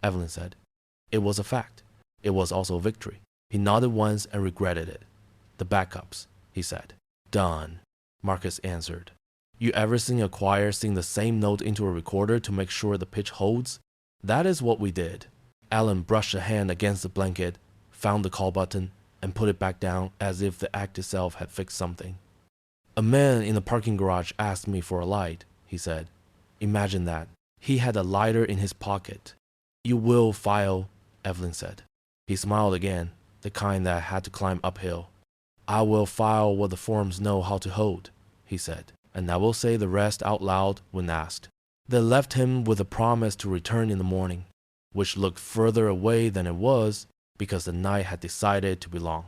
Evelyn said. It was a fact. It was also a victory. He nodded once and regretted it. The backups, he said. Done, Marcus answered. You ever seen a choir sing the same note into a recorder to make sure the pitch holds? That is what we did. Alan brushed a hand against the blanket, found the call button, and put it back down as if the act itself had fixed something. A man in the parking garage asked me for a light, he said. Imagine that. He had a lighter in his pocket. You will file, Evelyn said. He smiled again, the kind that had to climb uphill. I will file what the forms know how to hold, he said, and I will say the rest out loud when asked. They left him with a promise to return in the morning, which looked further away than it was because the night had decided to be long.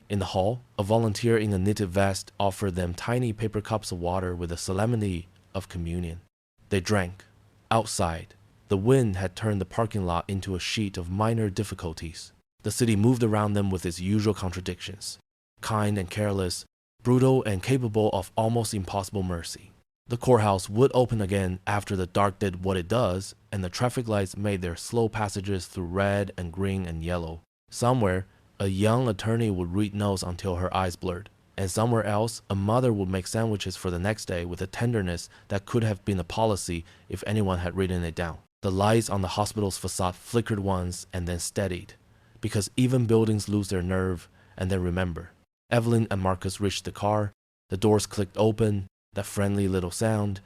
In the hall, a volunteer in a knitted vest offered them tiny paper cups of water with the solemnity of communion. They drank. Outside, the wind had turned the parking lot into a sheet of minor difficulties. The city moved around them with its usual contradictions. Kind and careless, brutal and capable of almost impossible mercy. The courthouse would open again after the dark did what it does, and the traffic lights made their slow passages through red and green and yellow. Somewhere, a young attorney would read notes until her eyes blurred, and somewhere else, a mother would make sandwiches for the next day with a tenderness that could have been a policy if anyone had written it down. The lights on the hospital's facade flickered once and then steadied, because even buildings lose their nerve and then remember. Evelyn and Marcus reached the car, the doors clicked open, that friendly little sound,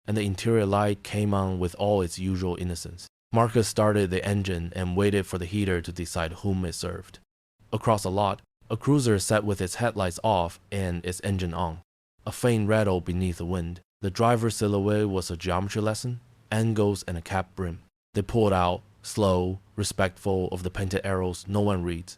and the interior light came on with all its usual innocence. Marcus started the engine and waited for the heater to decide whom it served. Across the lot, a cruiser sat with its headlights off and its engine on, a faint rattle beneath the wind. The driver's silhouette was a geometry lesson, angles and a cap brim. They pulled out, slow, respectful of the painted arrows no one reads.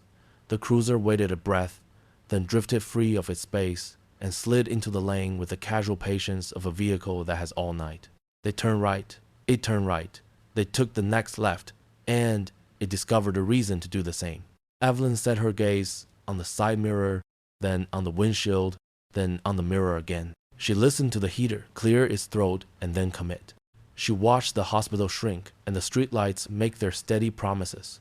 The cruiser waited a breath, then drifted free of its space and slid into the lane with the casual patience of a vehicle that has all night. They turned right, it turned right. They took the next left, and it discovered a reason to do the same. Evelyn set her gaze on the side mirror, then on the windshield, then on the mirror again. She listened to the heater clear its throat and then commit. She watched the hospital shrink and the streetlights make their steady promises,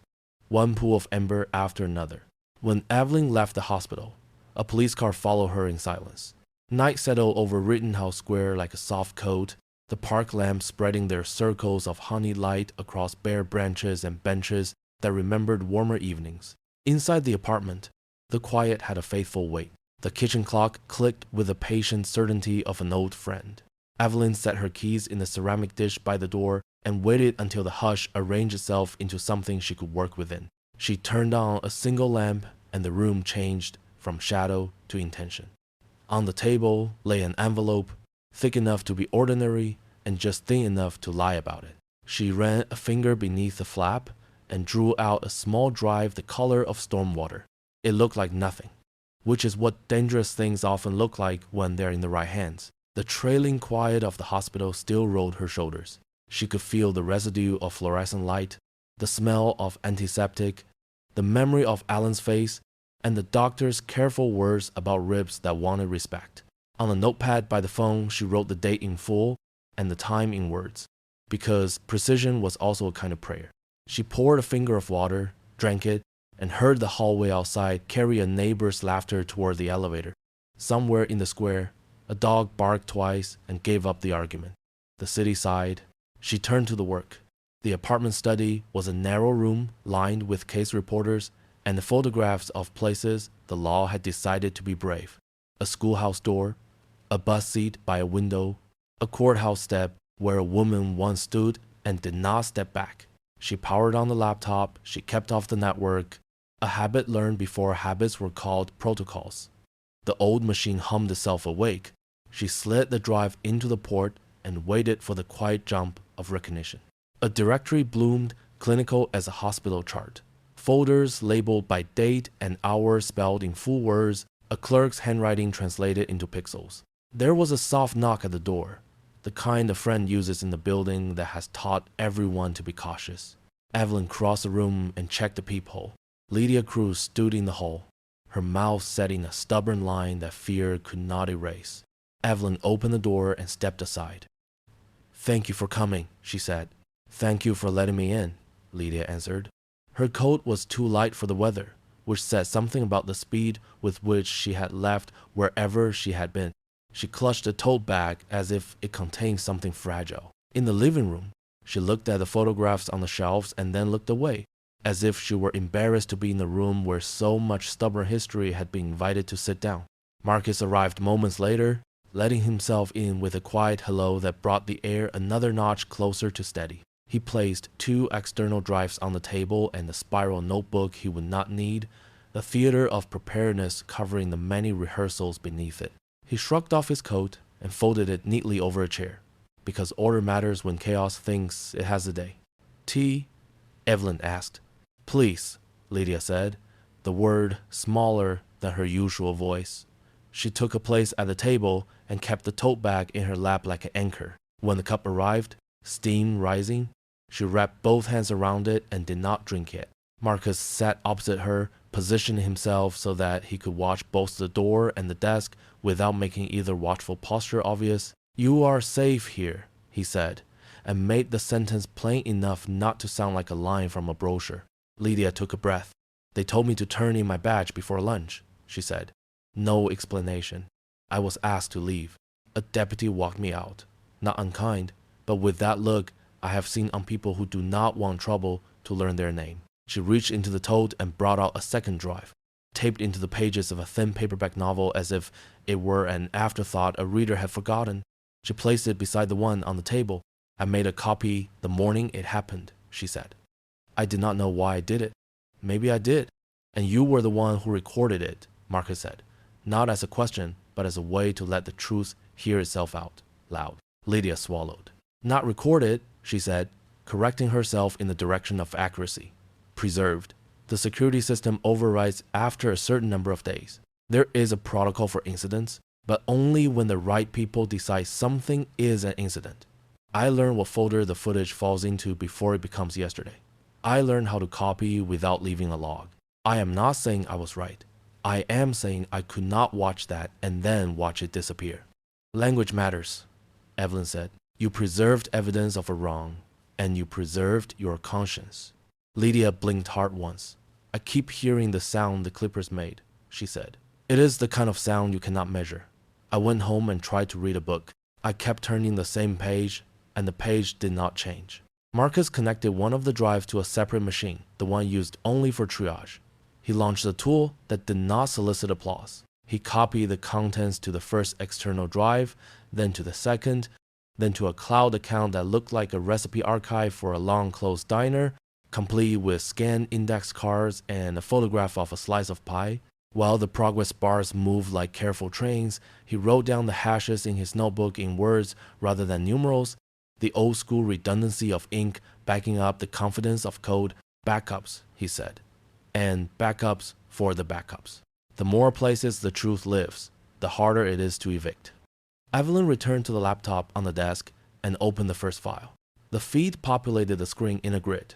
one pool of ember after another. When Evelyn left the hospital, a police car followed her in silence. Night settled over Rittenhouse Square like a soft coat, the park lamps spreading their circles of honey light across bare branches and benches that remembered warmer evenings. Inside the apartment, the quiet had a faithful wait. The kitchen clock clicked with the patient certainty of an old friend. Evelyn set her keys in the ceramic dish by the door and waited until the hush arranged itself into something she could work within. She turned on a single lamp and the room changed from shadow to intention. On the table lay an envelope, thick enough to be ordinary and just thin enough to lie about it. She ran a finger beneath the flap and drew out a small drive the color of storm water. It looked like nothing, which is what dangerous things often look like when they're in the right hands. The trailing quiet of the hospital still rolled her shoulders. She could feel the residue of fluorescent light, the smell of antiseptic, the memory of Alan's face, and the doctor's careful words about ribs that wanted respect. On a notepad by the phone, she wrote the date in full and the time in words, because precision was also a kind of prayer. She poured a finger of water, drank it, and heard the hallway outside carry a neighbor's laughter toward the elevator. Somewhere in the square, a dog barked twice and gave up the argument. The city sighed. She turned to the work. The apartment study was a narrow room lined with case reporters and the photographs of places the law had decided to be brave. A schoolhouse door, a bus seat by a window, a courthouse step where a woman once stood and did not step back. She powered on the laptop, she kept off the network, a habit learned before habits were called protocols. The old machine hummed itself awake. She slid the drive into the port and waited for the quiet jump of recognition. A directory bloomed, clinical as a hospital chart. Folders labeled by date and hour spelled in full words, a clerk's handwriting translated into pixels. There was a soft knock at the door, the kind a friend uses in the building that has taught everyone to be cautious. Evelyn crossed the room and checked the peephole. Lydia Cruz stood in the hall, her mouth set in a stubborn line that fear could not erase. Evelyn opened the door and stepped aside. "Thank you for coming," she said. "Thank you for letting me in," Lydia answered. Her coat was too light for the weather, which said something about the speed with which she had left wherever she had been. She clutched the tote bag as if it contained something fragile. In the living room, she looked at the photographs on the shelves and then looked away, as if she were embarrassed to be in the room where so much stubborn history had been invited to sit down. Marcus arrived moments later, letting himself in with a quiet hello that brought the air another notch closer to steady. He placed 2 external drives on the table and the spiral notebook he would not need, the theater of preparedness covering the many rehearsals beneath it. He shrugged off his coat and folded it neatly over a chair, because order matters when chaos thinks it has a day. "Tea?" Evelyn asked. "Please," Lydia said, the word smaller than her usual voice. She took a place at the table and kept the tote bag in her lap like an anchor. When the cup arrived, steam rising, she wrapped both hands around it and did not drink it. Marcus sat opposite her, positioning himself so that he could watch both the door and the desk without making either watchful posture obvious. "You are safe here," he said, and made the sentence plain enough not to sound like a line from a brochure. Lydia took a breath. "They told me to turn in my badge before lunch," she said. "No explanation. I was asked to leave. A deputy walked me out. Not unkind, but with that look I have seen on people who do not want trouble to learn their name." She reached into the tote and brought out a second drive, taped into the pages of a thin paperback novel as if it were an afterthought a reader had forgotten. She placed it beside the one on the table. "I made a copy the morning it happened," she said. "I did not know why I did it. Maybe I did. And you were the one who recorded it," Marcus said, not as a question, but as a way to let the truth hear itself out loud. Lydia swallowed. "Not recorded," she said, correcting herself in the direction of accuracy. "Preserved. The security system overrides after a certain number of days. There is a protocol for incidents, but only when the right people decide something is an incident. I learned what folder the footage falls into before it becomes yesterday. I learned how to copy without leaving a log. I am not saying I was right. I am saying I could not watch that and then watch it disappear." "Language matters," Evelyn said. "You preserved evidence of a wrong, and you preserved your conscience." Lydia blinked hard once. "I keep hearing the sound the clippers made," she said. "It is the kind of sound you cannot measure. I went home and tried to read a book. I kept turning the same page, and the page did not change." Marcus connected one of the drives to a separate machine, the one used only for triage. He launched a tool that did not solicit applause. He copied the contents to the first external drive, then to the second, then to a cloud account that looked like a recipe archive for a long-closed diner, complete with scanned index cards and a photograph of a slice of pie. While the progress bars moved like careful trains, he wrote down the hashes in his notebook in words rather than numerals, the old-school redundancy of ink backing up the confidence of code. "Backups," he said, "and backups for the backups. The more places the truth lives, the harder it is to evict." Evelyn returned to the laptop on the desk and opened the first file. The feed populated the screen in a grid.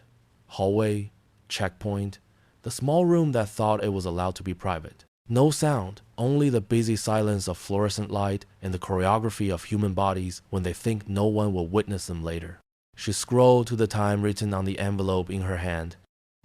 Hallway, checkpoint, the small room that thought it was allowed to be private. No sound, only the busy silence of fluorescent light and the choreography of human bodies when they think no one will witness them later. She scrolled to the time written on the envelope in her hand.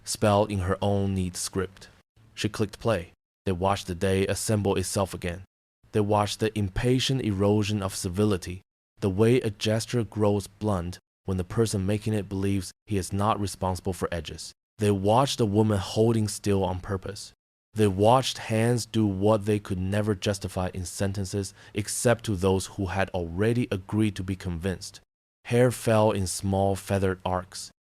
spelled in her own neat script. She clicked play. They watched the day assemble itself again. They watched the impatient erosion of civility, the way a gesture grows blunt when the person making it believes he is not responsible for edges. They watched a woman holding still on purpose. They watched hands do what they could never justify in sentences except to those who had already agreed to be convinced. Hair fell in small feathered arcs.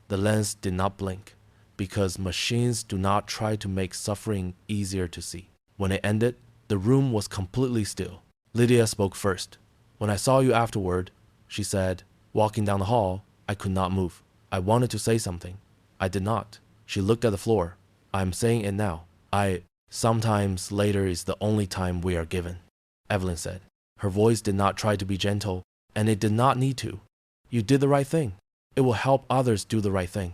The lens did not blink, because machines do not try to make suffering easier to see. When it ended, the room was completely still. Lydia spoke first. "When I saw you afterward," she said, "walking down the hall, I could not move. I wanted to say something. I did not." She looked at the floor. "I'm saying it now. Sometimes later is the only time we are given," Evelyn said. Her voice did not try to be gentle, and it did not need to. "You did the right thing. It will help others do the right thing."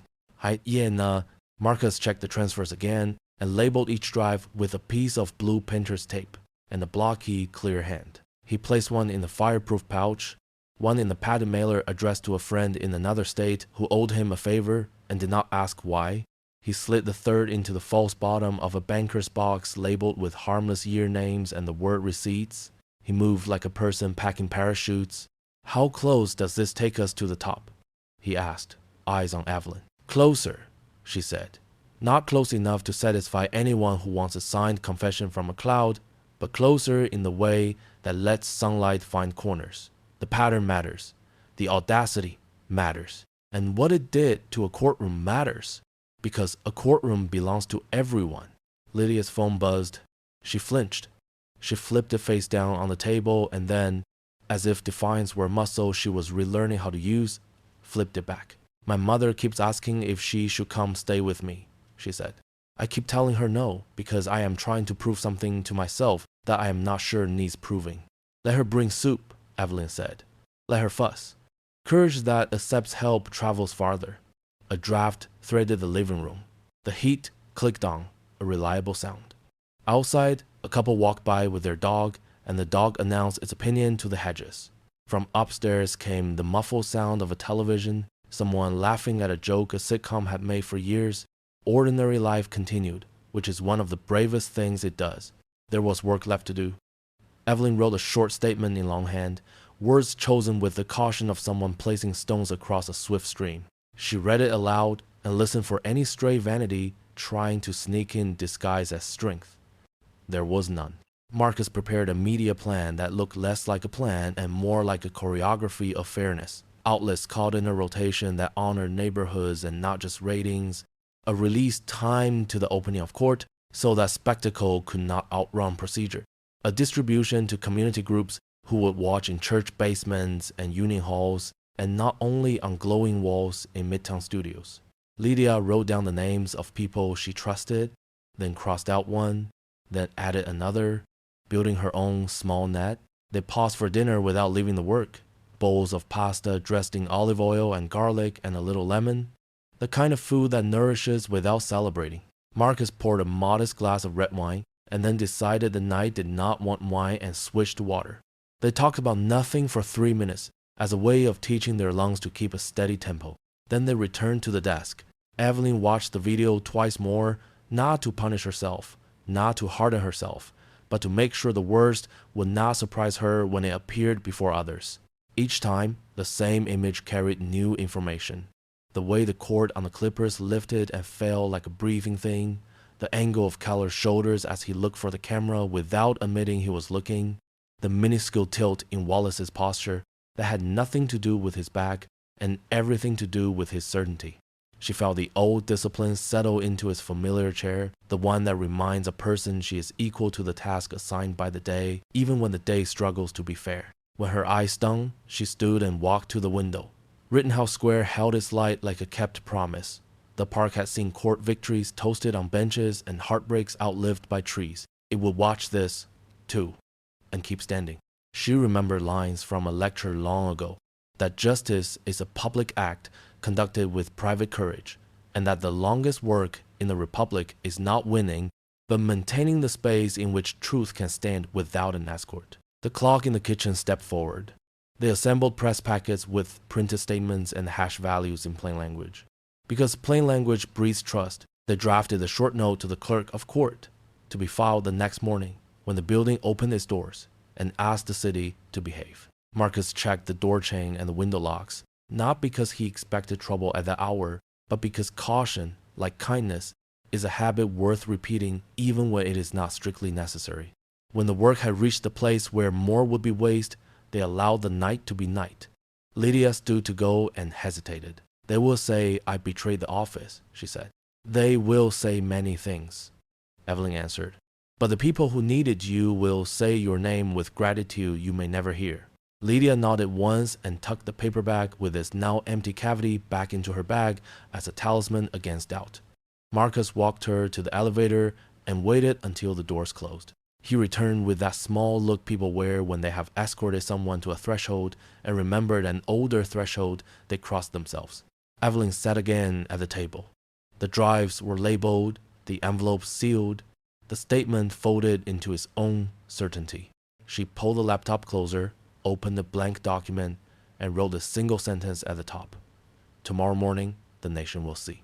Marcus checked the transfers again and labeled each drive with a piece of blue painter's tape and a blocky, clear hand. He placed one in the fireproof pouch, one in the padded mailer addressed to a friend in another state who owed him a favor and did not ask why. He slid the third into the false bottom of a banker's box labeled with harmless year names and the word receipts. He moved like a person packing parachutes. "How close does this take us to the top?" he asked, eyes on Evelyn. "Closer," she said. "Not close enough to satisfy anyone who wants a signed confession from a cloud, but closer in the way that lets sunlight find corners. The pattern matters. The audacity matters. And what it did to a courtroom matters, because a courtroom belongs to everyone." Lydia's phone buzzed. She flinched. She flipped it face down on the table and then, as if defiance were a muscle she was relearning how to use, flipped it back. "My mother keeps asking if she should come stay with me," she said. "I keep telling her no, because I am trying to prove something to myself that I am not sure needs proving." "Let her bring soup," Evelyn said. "Let her fuss. Courage that accepts help travels farther." A draft threaded the living room. The heat clicked on, a reliable sound. Outside, a couple walked by with their dog, and the dog announced its opinion to the hedges. From upstairs came the muffled sound of a television, someone laughing at a joke a sitcom had made for years. Ordinary life continued, which is one of the bravest things it does. There was work left to do. Evelyn wrote a short statement in longhand, words chosen with the caution of someone placing stones across a swift stream. She read it aloud and listened for any stray vanity trying to sneak in disguised as strength. There was none. Marcus prepared a media plan that looked less like a plan and more like a choreography of fairness. Outlets called in a rotation that honored neighborhoods and not just ratings. A release timed to the opening of court so that spectacle could not outrun procedure. A distribution to community groups who would watch in church basements and union halls, and not only on glowing walls in Midtown studios. Lydia wrote down the names of people she trusted, then crossed out one, then added another, building her own small net. They paused for dinner without leaving the work. Bowls of pasta dressed in olive oil and garlic and a little lemon. The kind of food that nourishes without celebrating. Marcus poured a modest glass of red wine and then decided the night did not want wine and switched to water. They talked about nothing for 3 minutes as a way of teaching their lungs to keep a steady tempo. Then they returned to the desk. Evelyn watched the video twice more, not to punish herself, not to harden herself, but to make sure the worst would not surprise her when it appeared before others. Each time, the same image carried new information. The way the cord on the clippers lifted and fell like a breathing thing, the angle of Keller's shoulders as he looked for the camera without admitting he was looking, the minuscule tilt in Wallace's posture that had nothing to do with his back and everything to do with his certainty. She felt the old discipline settle into his familiar chair, the one that reminds a person she is equal to the task assigned by the day, even when the day struggles to be fair. When her eyes stung, she stood and walked to the window. Rittenhouse Square held its light like a kept promise. The park had seen court victories toasted on benches and heartbreaks outlived by trees. It would watch this, too, and keep standing. She remembered lines from a lecture long ago, that justice is a public act conducted with private courage, and that the longest work in the republic is not winning, but maintaining the space in which truth can stand without an escort. The clock in the kitchen stepped forward. They assembled press packets with printed statements and hash values in plain language. Because plain language breeds trust, they drafted a short note to the clerk of court to be filed the next morning when the building opened its doors and asked the city to behave. Marcus checked the door chain and the window locks, not because he expected trouble at that hour, but because caution, like kindness, is a habit worth repeating even when it is not strictly necessary. When the work had reached the place where more would be wasted, they allowed the night to be night. Lydia stood to go and hesitated. They will say I betrayed the office, she said. They will say many things, Evelyn answered. But the people who needed you will say your name with gratitude you may never hear. Lydia nodded once and tucked the paper bag with its now empty cavity back into her bag as a talisman against doubt. Marcus walked her to the elevator and waited until the doors closed. He returned with that small look people wear when they have escorted someone to a threshold and remembered an older threshold they crossed themselves. Evelyn sat again at the table. The drives were labeled, the envelopes sealed, the statement folded into its own certainty. She pulled the laptop closer, opened the blank document, and wrote a single sentence at the top. Tomorrow morning, the nation will see.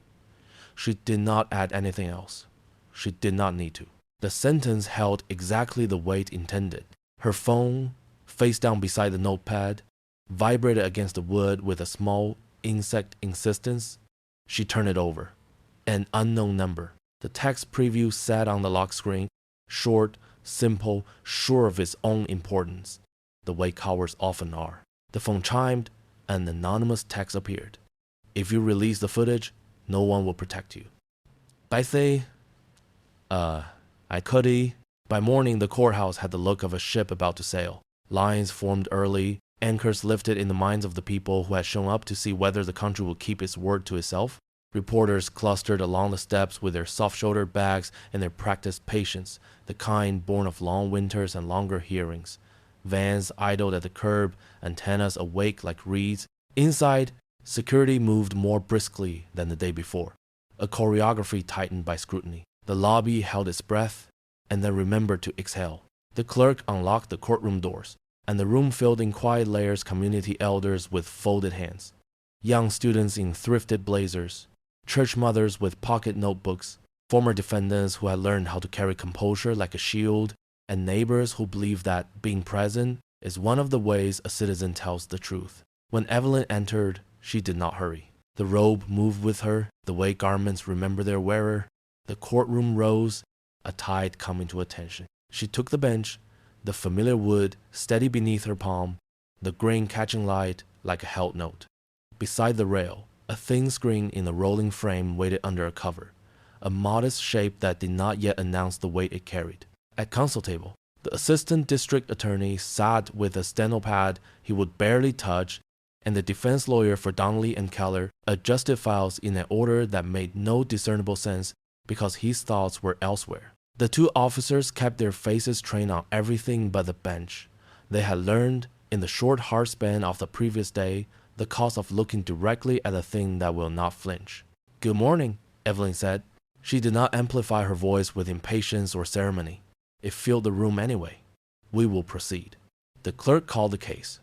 She did not add anything else. She did not need to. The sentence held exactly the weight intended. Her phone, face down beside the notepad, vibrated against the wood with a small insect insistence. She turned it over. An unknown number. The text preview sat on the lock screen, short, simple, sure of its own importance, the way cowards often are. The phone chimed, and an anonymous text appeared. If you release the footage, no one will protect you. By Cuddy. By morning, the courthouse had the look of a ship about to sail. Lines formed early, anchors lifted in the minds of the people who had shown up to see whether the country would keep its word to itself. Reporters clustered along the steps with their soft-shouldered bags and their practiced patience, the kind born of long winters and longer hearings. Vans idled at the curb, antennas awake like reeds. Inside, security moved more briskly than the day before, a choreography tightened by scrutiny. The lobby held its breath, and then remembered to exhale. The clerk unlocked the courtroom doors, and the room filled in quiet layers community elders with folded hands, young students in thrifted blazers, church mothers with pocket notebooks, former defendants who had learned how to carry composure like a shield, and neighbors who believed that being present is one of the ways a citizen tells the truth. When Evelyn entered, she did not hurry. The robe moved with her, the way garments remember their wearer. The courtroom rose, a tide coming to attention. She took the bench, the familiar wood steady beneath her palm, the grain catching light like a held note. Beside the rail, a thin screen in a rolling frame waited under a cover, a modest shape that did not yet announce the weight it carried. At counsel table, the assistant district attorney sat with a steno pad he would barely touch, and the defense lawyer for Donnelly and Keller adjusted files in an order that made no discernible sense because his thoughts were elsewhere. The two officers kept their faces trained on everything but the bench. They had learned, in the short hard span of the previous day, the cost of looking directly at a thing that will not flinch. "Good morning," Evelyn said. She did not amplify her voice with impatience or ceremony. It filled the room anyway. "We will proceed." The clerk called the case.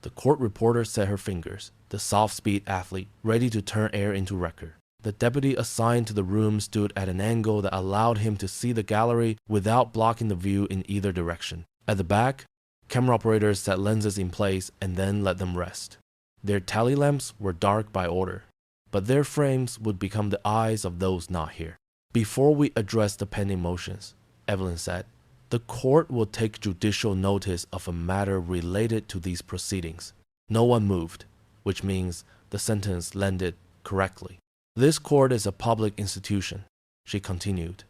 The court reporter set her fingers, the soft-speed athlete ready to turn air into record. The deputy assigned to the room stood at an angle that allowed him to see the gallery without blocking the view in either direction. At the back, camera operators set lenses in place and then let them rest. Their tally lamps were dark by order, but their frames would become the eyes of those not here. "Before we address the pending motions," Evelyn said, "the court will take judicial notice of a matter related to these proceedings." No one moved, which means the sentence landed correctly. "This court is a public institution," she continued,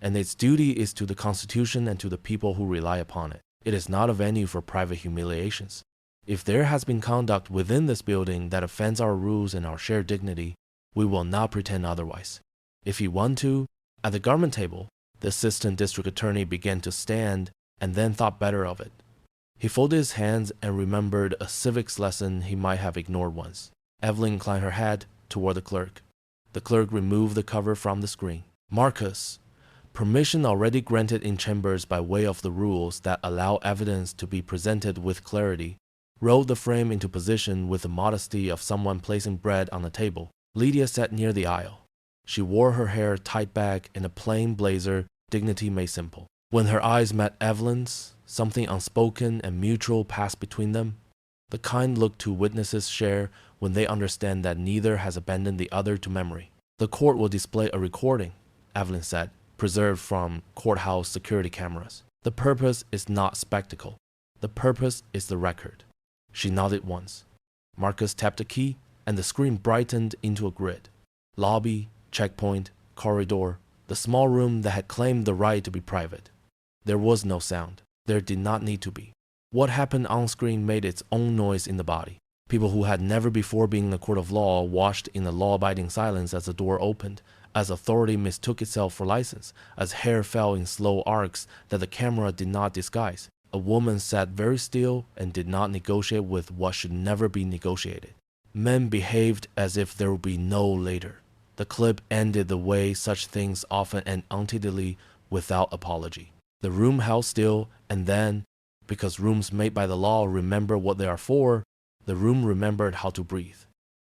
"and its duty is to the Constitution and to the people who rely upon it. It is not a venue for private humiliations. If there has been conduct within this building that offends our rules and our shared dignity, we will not pretend otherwise. If you want to," at the government table, the assistant district attorney began to stand and then thought better of it. He folded his hands and remembered a civics lesson he might have ignored once. Evelyn inclined her head toward the clerk. The clerk removed the cover from the screen. "Marcus, permission already granted in chambers by way of the rules that allow evidence to be presented with clarity, rolled the frame into position with the modesty of someone placing bread on a table. Lydia sat near the aisle. She wore her hair tied back in a plain blazer, dignity made simple. When her eyes met Evelyn's, something unspoken and mutual passed between them. The kind look two witnesses share when they understand that neither has abandoned the other to memory. The court will display a recording, Evelyn said, preserved from courthouse security cameras. The purpose is not spectacle. The purpose is the record. She nodded once. Marcus tapped a key, and the screen brightened into a grid. Lobby, checkpoint, corridor, the small room that had claimed the right to be private. There was no sound. There did not need to be. What happened on screen made its own noise in the body. People who had never before been in a court of law watched in a law-abiding silence as the door opened, as authority mistook itself for license, as hair fell in slow arcs that the camera did not disguise. A woman sat very still and did not negotiate with what should never be negotiated. Men behaved as if there would be no later. The clip ended the way such things often end, untidily, without apology. The room held still, and then, because rooms made by the law remember what they are for, the room remembered how to breathe.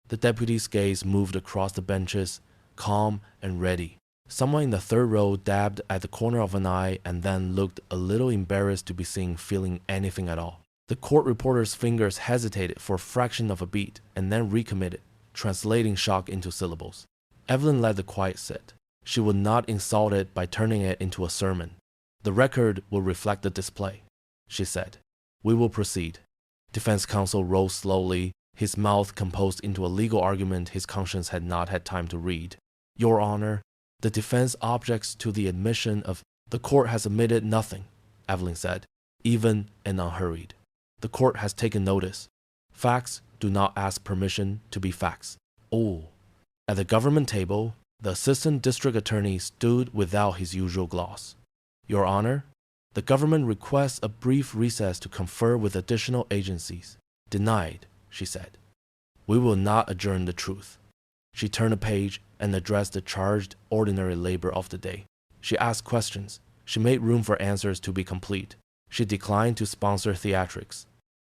The deputy's gaze moved across the benches, calm and ready. Someone in the third row dabbed at the corner of an eye and then looked a little embarrassed to be seen feeling anything at all. The court reporter's fingers hesitated for a fraction of a beat and then recommitted, translating shock into syllables. Evelyn let the quiet sit. She would not insult it by turning it into a sermon. The record will reflect the display, she said. We will proceed. Defense counsel rose slowly, his mouth composed into a legal argument his conscience had not had time to read. Your Honor, the defense objects to the admission of the court has admitted nothing, Evelyn said, even and unhurried. The court has taken notice. Facts do not ask permission to be facts. Oh. At the government table, the assistant district attorney stood without his usual gloss. Your Honor, the government requests a brief recess to confer with additional agencies. Denied, she said. We will not adjourn the truth. She turned a page and addressed the charged ordinary labor of the day. She asked questions. She made room for answers to be complete. She declined to sponsor theatrics.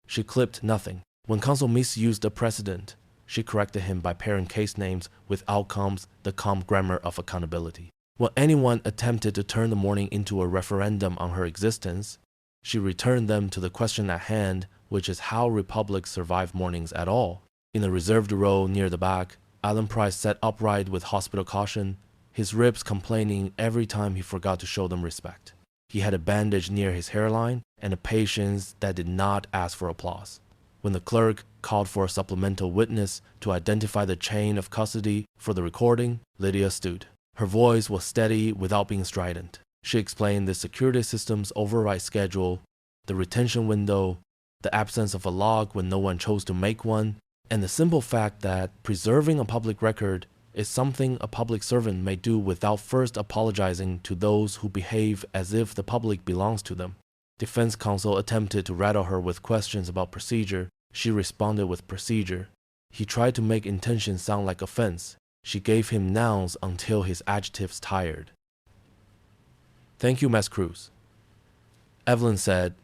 She clipped nothing. When counsel misused a precedent, she corrected him by pairing case names with outcomes, the calm grammar of accountability. When anyone attempted to turn the morning into a referendum on her existence, she returned them to the question at hand, which is how republics survive mornings at all. In the reserved row near the back, Alan Price sat upright with hospital caution, his ribs complaining every time he forgot to show them respect. He had a bandage near his hairline and a patience that did not ask for applause. When the clerk called for a supplemental witness to identify the chain of custody for the recording, Lydia stood. Her voice was steady without being strident. She explained the security system's override schedule, the retention window, the absence of a log when no one chose to make one, and the simple fact that preserving a public record is something a public servant may do without first apologizing to those who behave as if the public belongs to them. Defense counsel attempted to rattle her with questions about procedure. She responded with procedure. He tried to make intention sound like offense. She gave him nouns until his adjectives tired. Thank you, Miss Cruz. Evelyn said,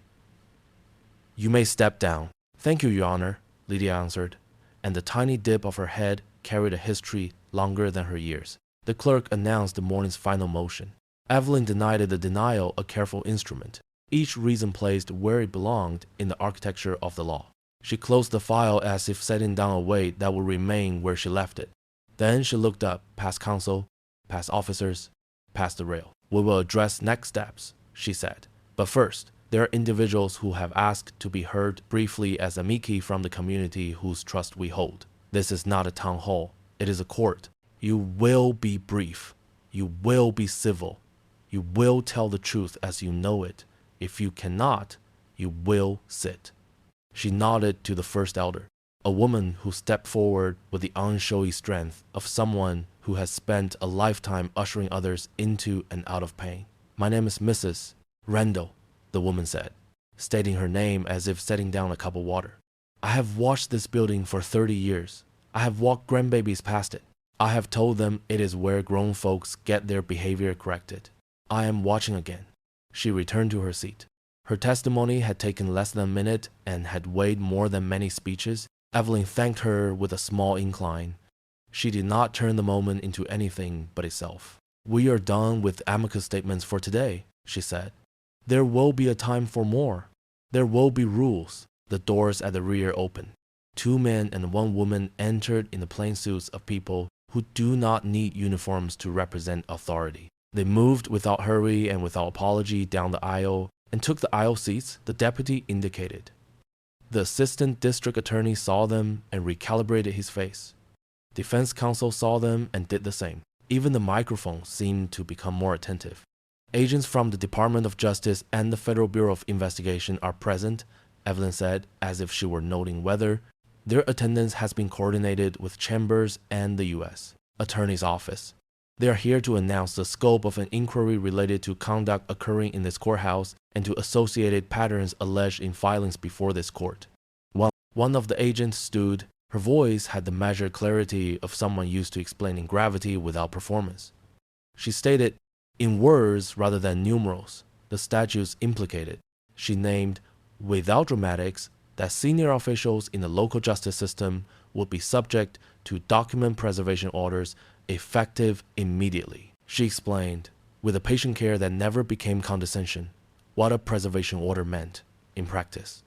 You may step down. Thank you, Your Honor, Lydia answered, and the tiny dip of her head carried a history longer than her years. The clerk announced the morning's final motion. Evelyn denied the denial a careful instrument, each reason placed where it belonged in the architecture of the law. She closed the file as if setting down a weight that would remain where she left it. Then she looked up, past counsel, past officers, past the rail. We will address next steps, she said. But first, there are individuals who have asked to be heard briefly as amici from the community whose trust we hold. This is not a town hall. It is a court. You will be brief. You will be civil. You will tell the truth as you know it. If you cannot, you will sit. She nodded to the first elder, a woman who stepped forward with the unshowy strength of someone who has spent a lifetime ushering others into and out of pain. My name is Mrs. Randall, the woman said, stating her name as if setting down a cup of water. I have watched this building for 30 years. I have walked grandbabies past it. I have told them it is where grown folks get their behavior corrected. I am watching again. She returned to her seat. Her testimony had taken less than a minute and had weighed more than many speeches. Evelyn thanked her with a small incline. She did not turn the moment into anything but itself. "We are done with amicus statements for today," she said. "There will be a time for more. There will be rules." The doors at the rear opened. 2 men and 1 woman entered in the plain suits of people who do not need uniforms to represent authority. They moved without hurry and without apology down the aisle and took the aisle seats the deputy indicated. The assistant district attorney saw them and recalibrated his face. Defense counsel saw them and did the same. Even the microphone seemed to become more attentive. "Agents from the Department of Justice and the Federal Bureau of Investigation are present," Evelyn said, as if she were noting whether their attendance has been coordinated with Chambers and the U.S. Attorney's Office. "They are here to announce the scope of an inquiry related to conduct occurring in this courthouse and to associated patterns alleged in filings before this court." While one of the agents stood, her voice had the measured clarity of someone used to explaining gravity without performance. She stated, in words rather than numerals, the statutes implicated. She named, without dramatics, that senior officials in the local justice system would be subject to document preservation orders effective immediately. She explained, with a patient care that never became condescension, what a preservation order meant in practice.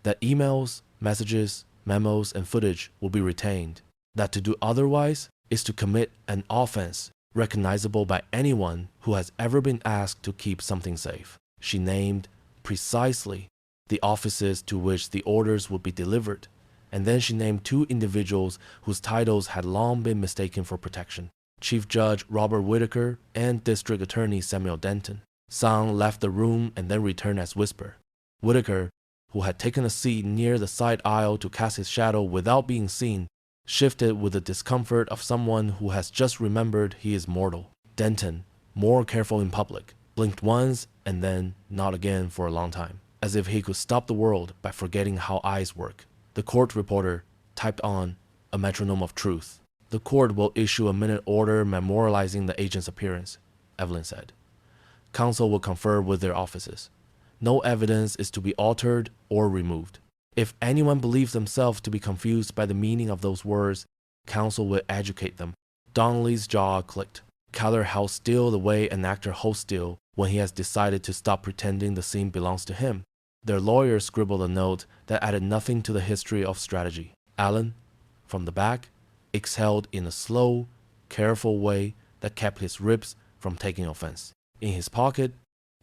That emails, messages, memos, and footage will be retained. That to do otherwise is to commit an offense recognizable by anyone who has ever been asked to keep something safe. She named precisely the offices to which the orders would be delivered, and then she named 2 individuals whose titles had long been mistaken for protection: Chief Judge Robert Whitaker and District Attorney Samuel Denton. Sound left the room and then returned as whisper. Whitaker, who had taken a seat near the side aisle to cast his shadow without being seen, shifted with the discomfort of someone who has just remembered he is mortal. Denton, more careful in public, blinked once and then not again for a long time, as if he could stop the world by forgetting how eyes work. The court reporter typed on a metronome of truth. "The court will issue a minute order memorializing the agent's appearance," Evelyn said. "Counsel will confer with their offices. No evidence is to be altered or removed. If anyone believes themselves to be confused by the meaning of those words, counsel will educate them." Donnelly's jaw clicked. Keller held still the way an actor holds still when he has decided to stop pretending the scene belongs to him. Their lawyer scribbled a note that added nothing to the history of strategy. Allen, from the back, exhaled in a slow, careful way that kept his ribs from taking offense. In his pocket,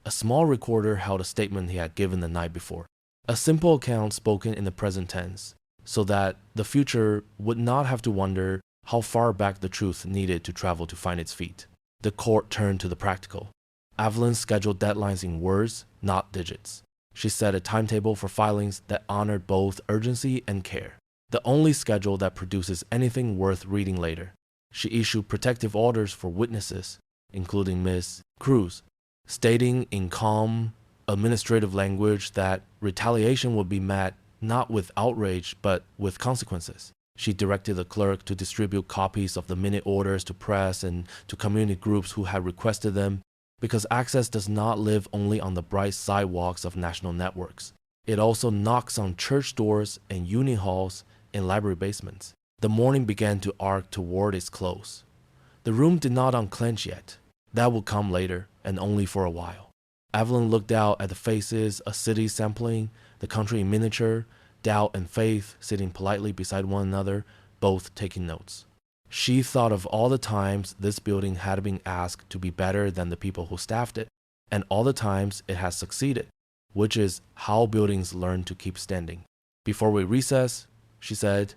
a small recorder held a statement he had given the night before. A simple account spoken in the present tense, so that the future would not have to wonder how far back the truth needed to travel to find its feet. The court turned to the practical. Evelyn scheduled deadlines in words, not digits. She set a timetable for filings that honored both urgency and care. The only schedule that produces anything worth reading later. She issued protective orders for witnesses, including Miss Cruz, stating in calm, administrative language that retaliation would be met not with outrage but with consequences. She directed the clerk to distribute copies of the minute orders to press and to community groups who had requested them, because access does not live only on the bright sidewalks of national networks. It also knocks on church doors and union halls and library basements. The morning began to arc toward its close. The room did not unclench yet. That would come later, and only for a while. Evelyn looked out at the faces, a city sampling, the country in miniature, Doubt and Faith sitting politely beside one another, both taking notes. She thought of all the times this building had been asked to be better than the people who staffed it, and all the times it has succeeded, which is how buildings learn to keep standing. "Before we recess," she said,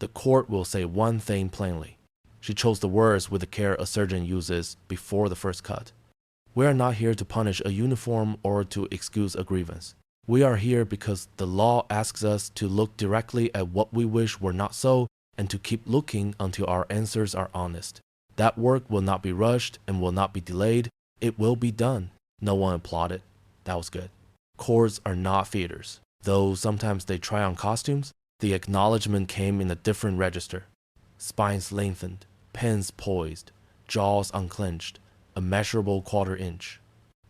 "the court will say one thing plainly." She chose the words with the care a surgeon uses before the first cut. "We are not here to punish a uniform or to excuse a grievance. We are here because the law asks us to look directly at what we wish were not so and to keep looking until our answers are honest. That work will not be rushed and will not be delayed. It will be done." No one applauded. That was good. Courts are not theaters. Though sometimes they try on costumes, the acknowledgement came in a different register. Spines lengthened, pens poised, jaws unclenched, a measurable quarter-inch.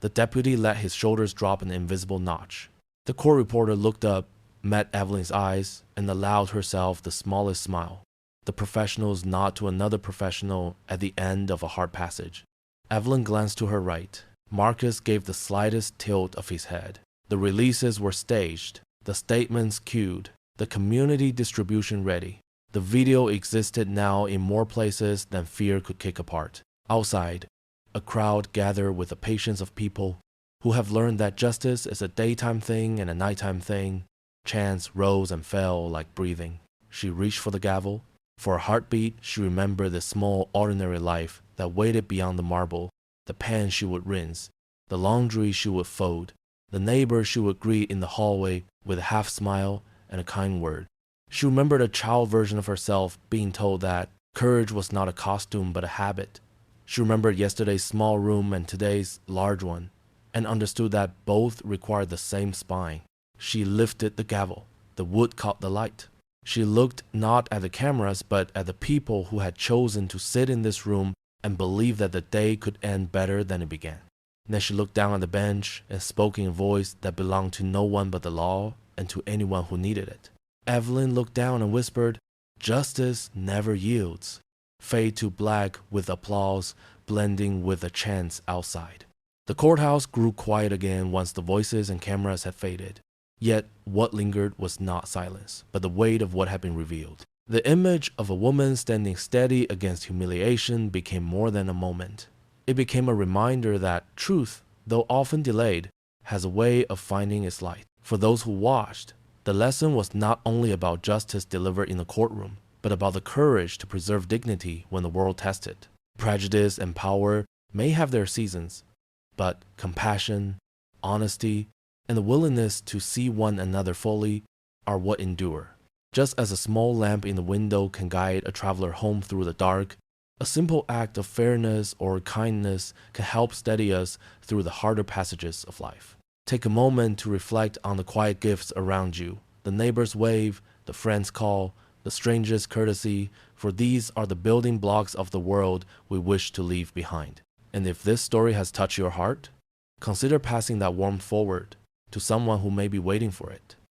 The deputy let his shoulders drop an invisible notch. The court reporter looked up, met Evelyn's eyes, and allowed herself the smallest smile. The professional's nod to another professional at the end of a hard passage. Evelyn glanced to her right. Marcus gave the slightest tilt of his head. The releases were staged, the statements queued, the community distribution ready. The video existed now in more places than fear could kick apart. Outside, a crowd gathered with the patience of people who have learned that justice is a daytime thing and a nighttime thing. Chants rose and fell like breathing. She reached for the gavel. For a heartbeat, she remembered the small, ordinary life that waited beyond the marble, the pan she would rinse, the laundry she would fold, the neighbor she would greet in the hallway with a half smile and a kind word. She remembered a child version of herself being told that courage was not a costume but a habit. She remembered yesterday's small room and today's large one, and understood that both required the same spine. She lifted the gavel. The wood caught the light. She looked not at the cameras but at the people who had chosen to sit in this room and believe that the day could end better than it began. Then she looked down at the bench and spoke in a voice that belonged to no one but the law and to anyone who needed it. Evelyn looked down and whispered, "Justice never yields." Fade to black with applause blending with the chants outside. The courthouse grew quiet again once the voices and cameras had faded. Yet what lingered was not silence, but the weight of what had been revealed. The image of a woman standing steady against humiliation became more than a moment. It became a reminder that truth, though often delayed, has a way of finding its light. For those who watched, the lesson was not only about justice delivered in the courtroom, but about the courage to preserve dignity when the world tested. Prejudice and power may have their seasons, but compassion, honesty, and the willingness to see one another fully are what endure. Just as a small lamp in the window can guide a traveler home through the dark, a simple act of fairness or kindness can help steady us through the harder passages of life. Take a moment to reflect on the quiet gifts around you, the neighbor's wave, the friend's call, the stranger's courtesy, for these are the building blocks of the world we wish to leave behind. And if this story has touched your heart, consider passing that warmth forward to someone who may be waiting for it.